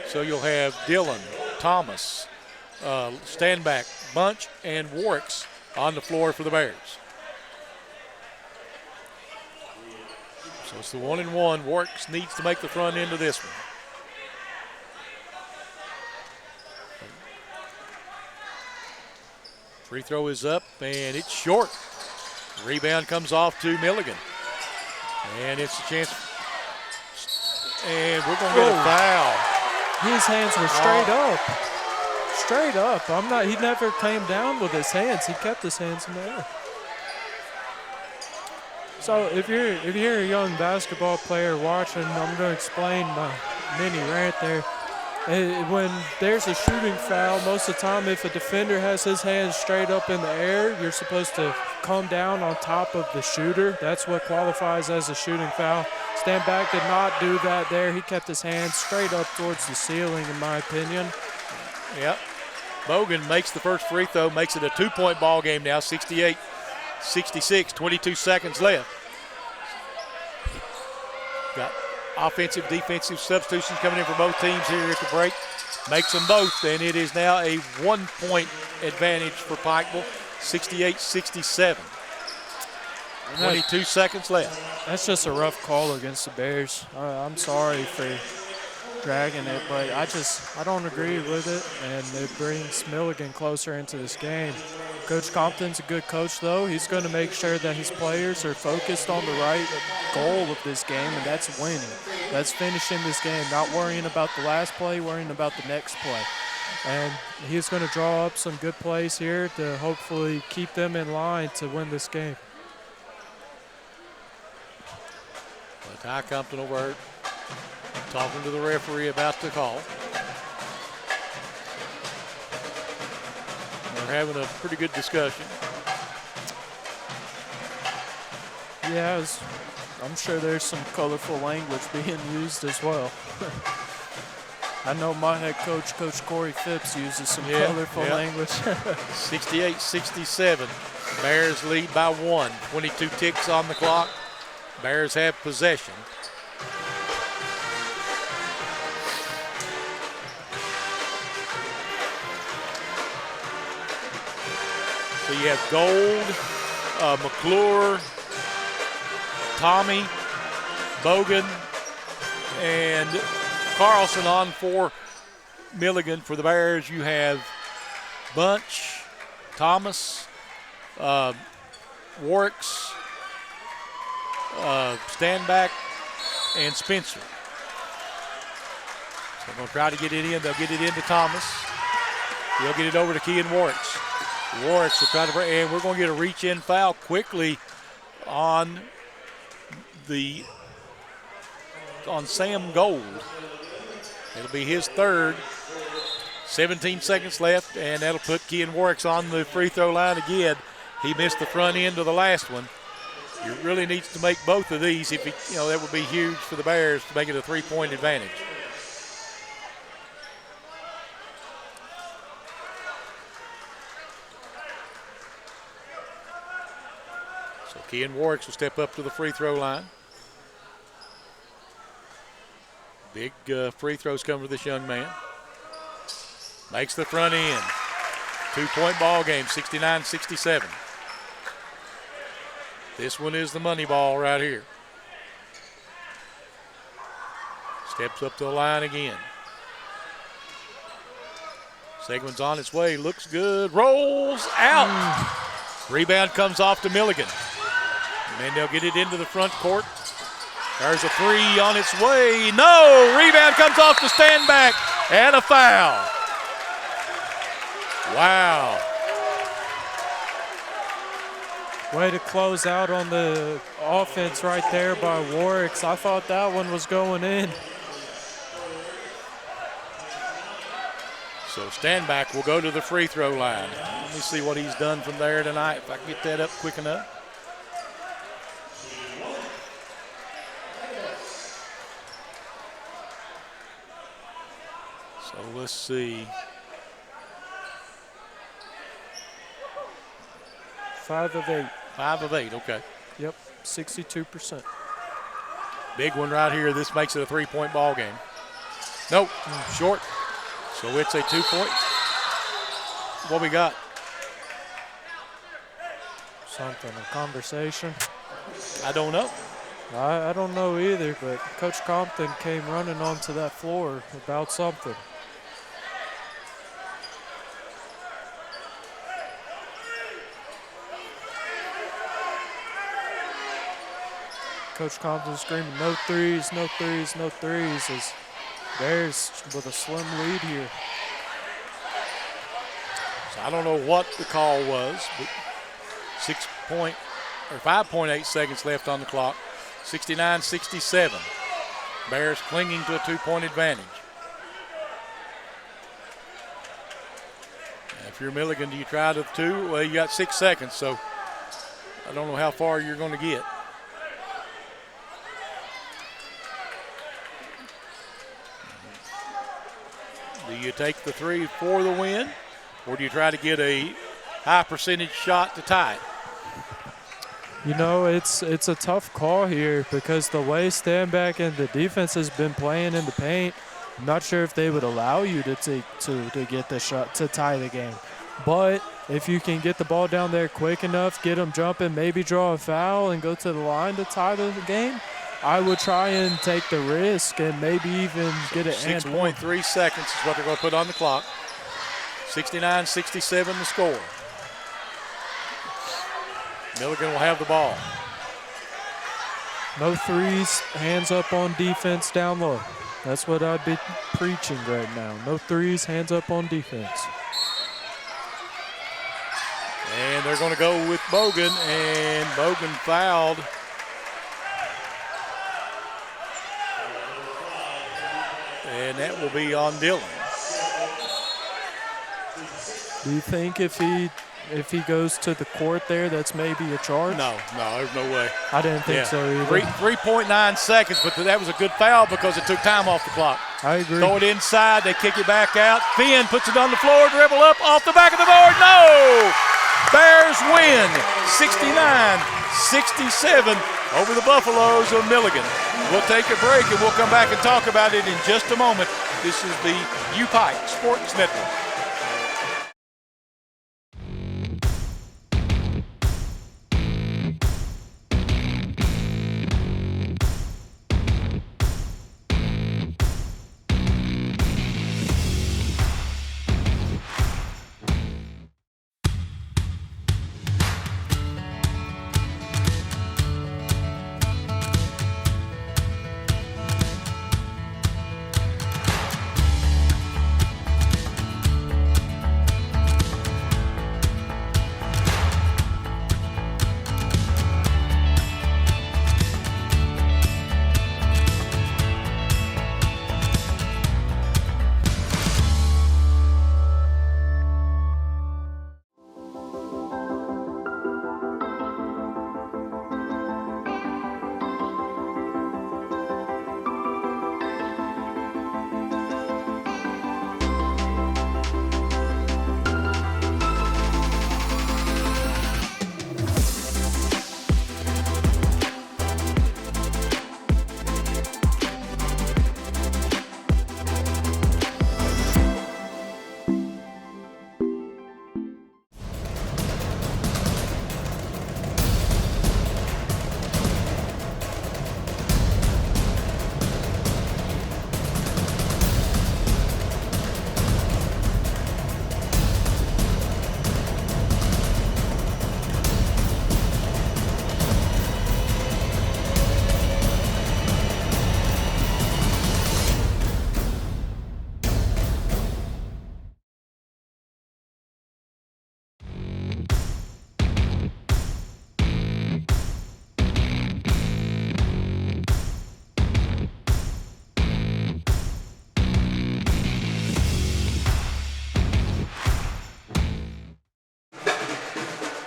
So you'll have Dillon, Thomas, Standback, Bunch, and Warwicks on the floor for the Bears. So it's the 1-and-1. Warwicks needs to make the front end of this one. Free throw is up, and it's short. Rebound comes off to Milligan. And it's a chance. And we're going to get a foul. His hands were straight up. Straight up. He never came down with his hands. He kept his hands in the air. So if you're a young basketball player watching, I'm going to explain my mini rant there. When there's a shooting foul, most of the time if a defender has his hands straight up in the air, you're supposed to come down on top of the shooter. That's what qualifies as a shooting foul. Standback did not do that there. He kept his hands straight up towards the ceiling, in my opinion. Yep. Bogan makes the first free throw, makes it a 2-point ball game now, 68-66, 22 seconds left. Got offensive, defensive substitutions coming in for both teams here at the break. Makes them both, and it is now a 1-point advantage for Pikeville, 68-67. 22 seconds left. That's just a rough call against the Bears. I'm sorry for dragging it, but I don't agree with it, and it brings Milligan closer into this game. Coach Compton's a good coach, though. He's going to make sure that his players are focused on the right goal of this game, and that's winning. That's finishing this game, not worrying about the last play, worrying about the next play. And he's going to draw up some good plays here to hopefully keep them in line to win this game. Ty Compton overheard talking to the referee about the call. They're having a pretty good discussion. Yeah, I'm sure there's some colorful language being used as well. I know my head coach, Coach Corey Phipps, uses some colorful language. 68-67. Bears lead by 1. 22 ticks on the clock. Bears have possession. So you have Gold, McClure, Tommy, Bogan, and Carlson on for Milligan. For the Bears, you have Bunch, Thomas, Warwicks, Standback, and Spencer. So they're going to try to get it in. They'll get it into Thomas. He'll get it over to Kean Warwicks. Warwicks will try to bring, and we're going to get a reach-in foul quickly on Sam Gold. It'll be his third. 17 seconds left, and that'll put Kean Warwicks on the free throw line again. He missed the front end of the last one. He really needs to make both of these. If he, that would be huge for the Bears to make it a 3-point advantage. So Kean Warwicks will step up to the free throw line. Big free throws come for this young man. Makes the front end. 2-point ball game, 69-67. This one is the money ball right here. Steps up to the line again. Seguin's on its way, looks good, rolls out. Rebound comes off to Milligan. And then they'll get it into the front court. There's a three on its way. No! Rebound comes off the Standback and a foul. Wow. Way to close out on the offense right there by Warwicks. I thought that one was going in. So Standback will go to the free throw line. Let me see what he's done from there tonight, if I can get that up quick enough. So let's see. 5 of 8. 5 of 8, okay. Yep, 62%. Big one right here. This makes it a 3-point ball game. Nope, short. So it's a 2-point. What we got? Something, a conversation. I don't know. I don't know either, but Coach Compton came running onto that floor about something. Coach Compton screaming, no threes, no threes, no threes, as Bears with a slim lead here. So I don't know what the call was, but 5.8 seconds left on the clock. 69-67. Bears clinging to a 2-point advantage. If you're Milligan, do you try to 2? Well, you got 6 seconds, so I don't know how far you're going to get. Do you take the 3 for the win, or do you try to get a high percentage shot to tie it? You know, it's a tough call here because the way Standback and the defense has been playing in the paint, I'm not sure if they would allow you to get the shot to tie the game. But if you can get the ball down there quick enough, get them jumping, maybe draw a foul and go to the line to tie the game, I would try and take the risk and maybe even get it. 6.3 seconds is what they're going to put on the clock. 69-67 the score. Milligan will have the ball. No threes, hands up on defense down low. That's what I'd be preaching right now. No threes, hands up on defense. And they're going to go with Bogan, and Bogan fouled. and that will be on Dillon. Do you think if he goes to the court there, that's maybe a charge? No, there's no way. I didn't think so either. 3.9 seconds, but that was a good foul because it took time off the clock. I agree. Throw it inside, they kick it back out. Finn puts it on the floor, dribble up, off the back of the board. No! Bears win 69-67 over the Buffaloes of Milligan. We'll take a break and we'll come back and talk about it in just a moment. This is the U-Pike Sports Network.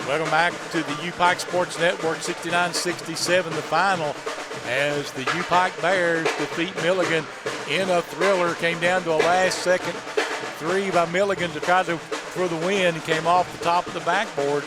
Welcome back to the U-Pike Sports Network, 69-67, the final, as the U-Pike Bears defeat Milligan in a thriller. Came down to a last-second three by Milligan to try for the win. It came off the top of the backboard.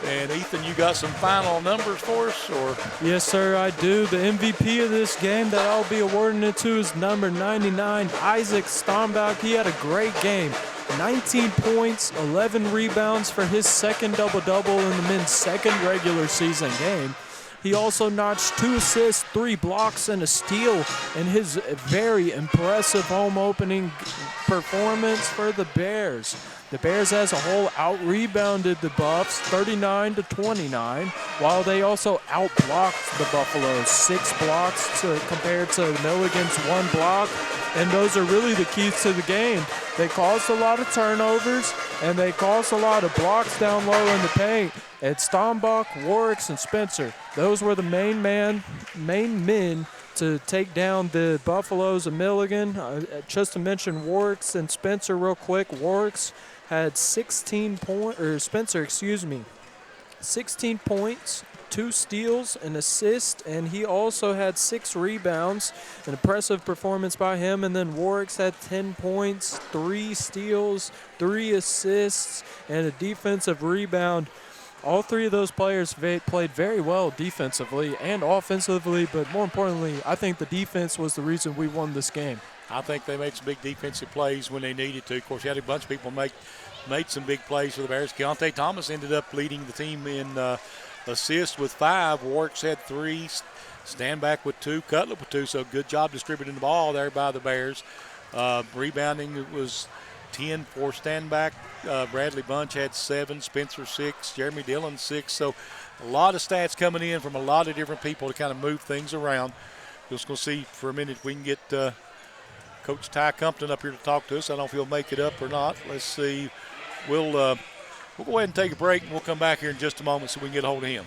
And Ethan, you got some final numbers for us, or? Yes, sir, I do. The MVP of this game that I'll be awarding it to is number 99, Isaac Stombach. He had a great game. 19 points, 11 rebounds for his second double-double in the men's second regular season game. He also notched 2 assists, 3 blocks, and a steal in his very impressive home opening performance for the Bears. The Bears as a whole out-rebounded the Buffs 39-29, while they also out-blocked the Buffaloes, 6 blocks compared to Milligan's 1 block. And those are really the keys to the game. They caused a lot of turnovers, and they caused a lot of blocks down low in the paint. And Stombach, Warwicks, and Spencer, those were the main men to take down the Buffaloes of Milligan. Just to mention Warwicks and Spencer real quick. Warwicks had 16 points, 2 steals, an assist, and he also had 6 rebounds. An impressive performance by him. And then Warwicks had 10 points, 3 steals, 3 assists, and a defensive rebound. All 3 of those players played very well defensively and offensively, but more importantly, I think the defense was the reason we won this game. I think they made some big defensive plays when they needed to. Of course, you had a bunch of people made some big plays for the Bears. Keontae Thomas ended up leading the team in assists with 5. Warwicks had 3. Standback with 2. Cutler with 2. So good job distributing the ball there by the Bears. Rebounding was 10 for Standback. Bradley Bunch had 7. Spencer 6. Jeremy Dillon 6. So a lot of stats coming in from a lot of different people to kind of move things around. Just going to see for a minute if we can get Coach Ty Compton up here to talk to us. I don't know if he'll make it up or not. Let's see. We'll go ahead and take a break, and we'll come back here in just a moment so we can get a hold of him.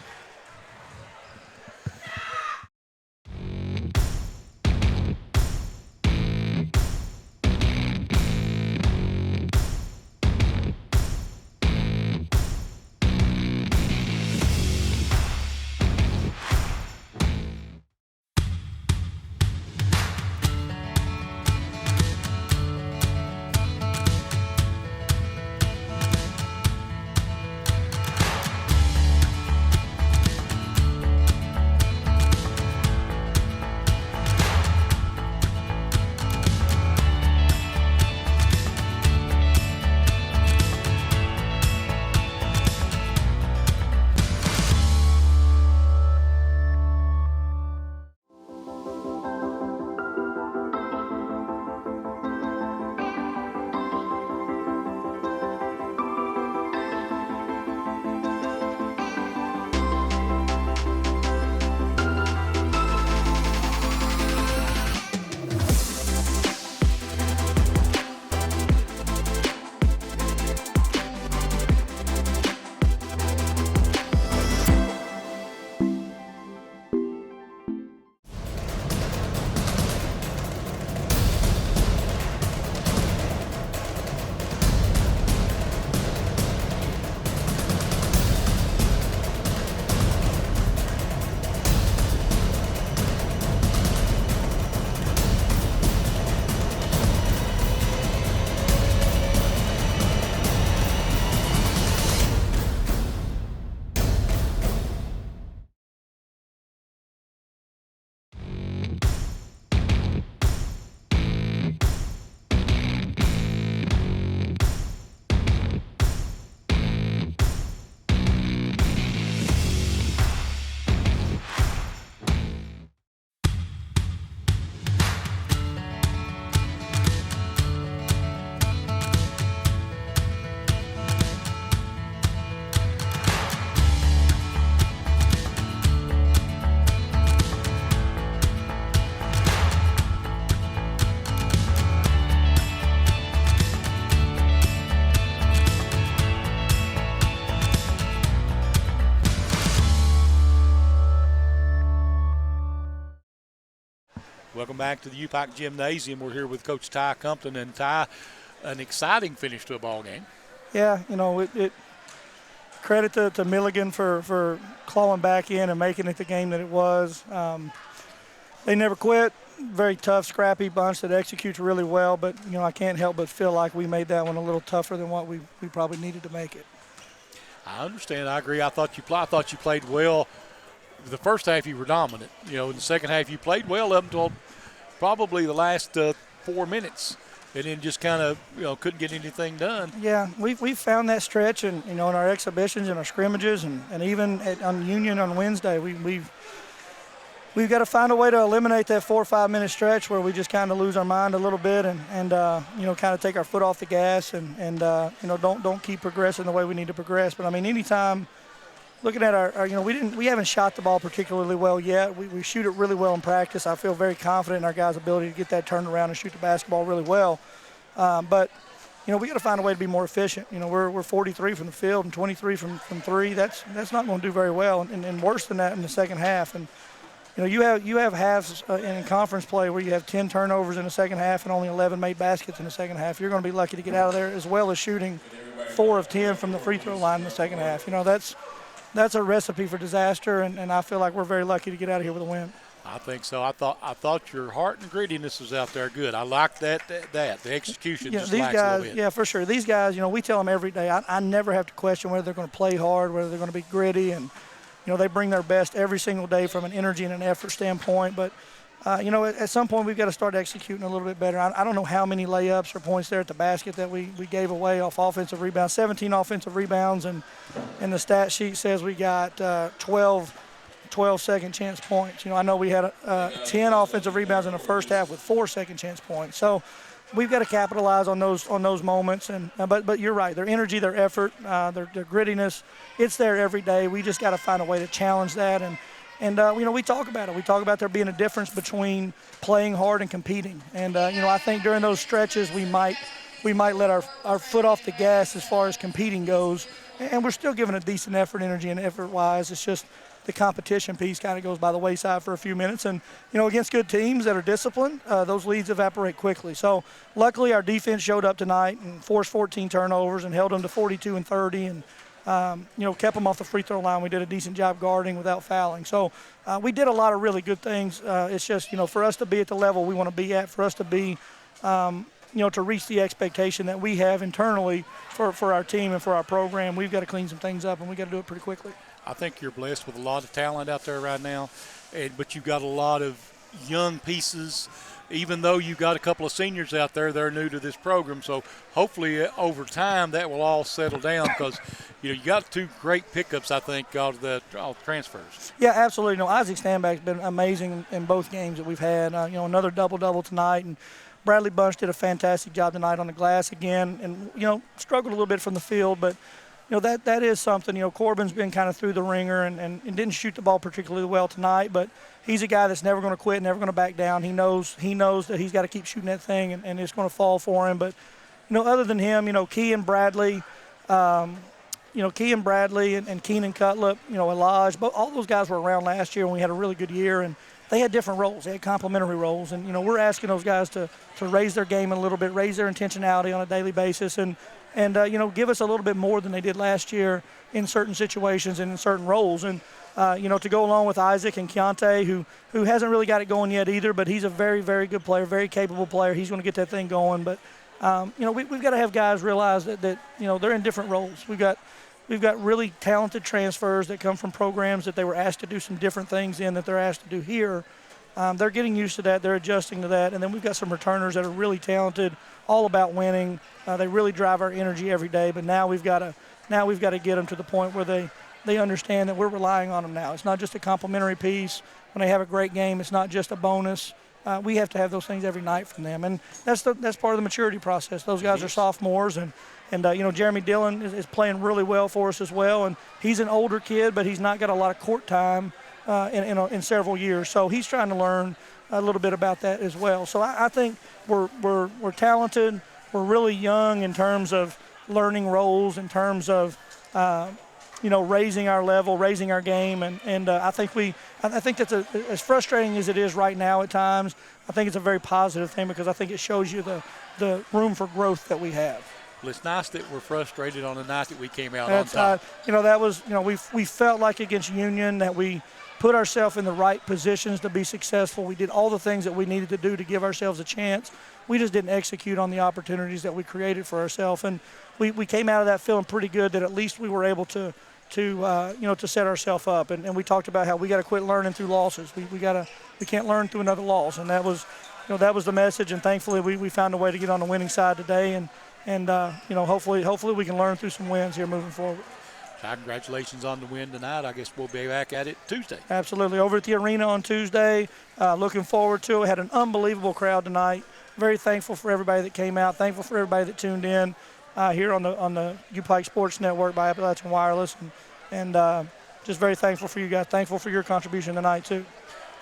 Welcome back to the UPAC Gymnasium. We're here with Coach Ty Compton. And Ty, an exciting finish to a ball game. Yeah, it credit to Milligan for clawing back in and making it the game that it was. They never quit. Very tough, scrappy bunch that executes really well. But, I can't help but feel like we made that one a little tougher than what we probably needed to make it. I understand. I agree. I thought you played well. The first half you were dominant. In the second half you played well up until probably the last 4 minutes, and then just kind of couldn't get anything done. Yeah, we've found that stretch, and in our exhibitions and our scrimmages, and even on Union on Wednesday, we've got to find a way to eliminate that 4 or 5 minute stretch where we just kind of lose our mind a little bit and kind of take our foot off the gas and don't keep progressing the way we need to progress. But I mean, anytime. Looking at our we haven't shot the ball particularly well yet. We shoot it really well in practice. I feel very confident in our guys' ability to get that turned around and shoot the basketball really well. But we got to find a way to be more efficient. We're 43 from the field and 23 from three. That's not going to do very well, and worse than that in the second half. And you have halves in conference play where you have 10 turnovers in the second half and only 11 made baskets in the second half. You're going to be lucky to get out of there, as well as shooting 4 of 10 from the free throw line in the second half. That's a recipe for disaster, and I feel like we're very lucky to get out of here with a win. I think so. I thought your heart and grittiness was out there good. I like that. The execution just these lacks guys, a little bit. Yeah, for sure. These guys, we tell them every day. I never have to question whether they're going to play hard, whether they're going to be gritty, and they bring their best every single day from an energy and an effort standpoint. But at some point we've got to start executing a little bit better. I don't know how many layups or points there at the basket that we gave away off offensive rebounds. 17 offensive rebounds, and the stat sheet says we got 12 second chance points. I know we had 10 offensive rebounds in the first half with 4 second chance points. So we've got to capitalize on those moments. And but you're right, their energy, their effort, their grittiness, it's there every day. We just got to find a way to challenge that. And we talk about it. We talk about there being a difference between playing hard and competing. And I think during those stretches we might let our foot off the gas as far as competing goes. And we're still giving a decent effort, energy, and effort-wise. It's just the competition piece kind of goes by the wayside for a few minutes. And against good teams that are disciplined, those leads evaporate quickly. So luckily our defense showed up tonight and forced 14 turnovers and held them to 42 and 30 and. Kept them off the free throw line. We did a decent job guarding without fouling. So we did a lot of really good things. It's just, for us to be at the level we want to be at, for us to be, to reach the expectation that we have internally for our team and for our program, we've got to clean some things up, and we've got to do it pretty quickly. I think you're blessed with a lot of talent out there right now, but you've got a lot of young pieces. Even though you've got a couple of seniors out there, they're new to this program. So hopefully over time that will all settle down because, you got 2 great pickups, I think, out of the transfers. Yeah, absolutely. Isaac Stanback's been amazing in both games that we've had. Another double-double tonight. And Bradley Bunch did a fantastic job tonight on the glass again and, struggled a little bit from the field. But, that is something. Corbin's been kind of through the ringer and didn't shoot the ball particularly well tonight. But he's a guy that's never going to quit, never going to back down. He knows that he's got to keep shooting that thing, and it's going to fall for him. But, other than him, Key and Bradley, and Keenan Cutlip, Elaj, but all those guys were around last year when we had a really good year, and they had different roles. They had complementary roles. And, we're asking those guys to raise their game a little bit, raise their intentionality on a daily basis, and give us a little bit more than they did last year in certain situations and in certain roles. And, to go along with Isaac and Keontae, who hasn't really got it going yet either, but he's a very, very good player, very capable player. He's going to get that thing going. But, we've got to have guys realize that they're in different roles. We've got really talented transfers that come from programs that they were asked to do some different things in that they're asked to do here. They're getting used to that. They're adjusting to that. And then we've got some returners that are really talented, all about winning. They really drive our energy every day. But now we've got to get them to the point where they understand that we're relying on them now. It's not just a complimentary piece. When they have a great game, it's not just a bonus. We have to have those things every night from them. And that's part of the maturity process. Those guys are sophomores, and Jeremy Dillon is playing really well for us as well. And he's an older kid, but he's not got a lot of court time in several years. So he's trying to learn a little bit about that as well. So I think we're talented. We're really young in terms of learning roles, in terms of raising our level, raising our game, and I think that's as frustrating as it is right now at times. I think it's a very positive thing because I think it shows you the room for growth that we have. Well, it's nice that we're frustrated on the night that we came out on top. That was, we felt like against Union that we put ourselves in the right positions to be successful. We did all the things that we needed to do to give ourselves a chance. We just didn't execute on the opportunities that we created for ourselves, and we came out of that feeling pretty good that at least we were able to set ourselves up. And we talked about how we got to quit learning through losses. We can't learn through another loss, and that was the message. And thankfully we found a way to get on the winning side today, and hopefully we can learn through some wins here moving forward. Congratulations on the win tonight. I guess we'll be back at it Tuesday. Absolutely. Over at the arena on Tuesday. Looking forward to it. We had an unbelievable crowd tonight. Very thankful for everybody that came out. Thankful for everybody that tuned in here on the U-Pike Sports Network by Appalachian Wireless. And just very thankful for you guys. Thankful for your contribution tonight, too.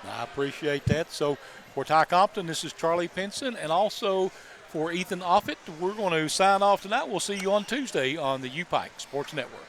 I appreciate that. So for Ty Compton, this is Charlie Pinson, and also for Ethan Offit, we're going to sign off tonight. We'll see you on Tuesday on the U-Pike Sports Network.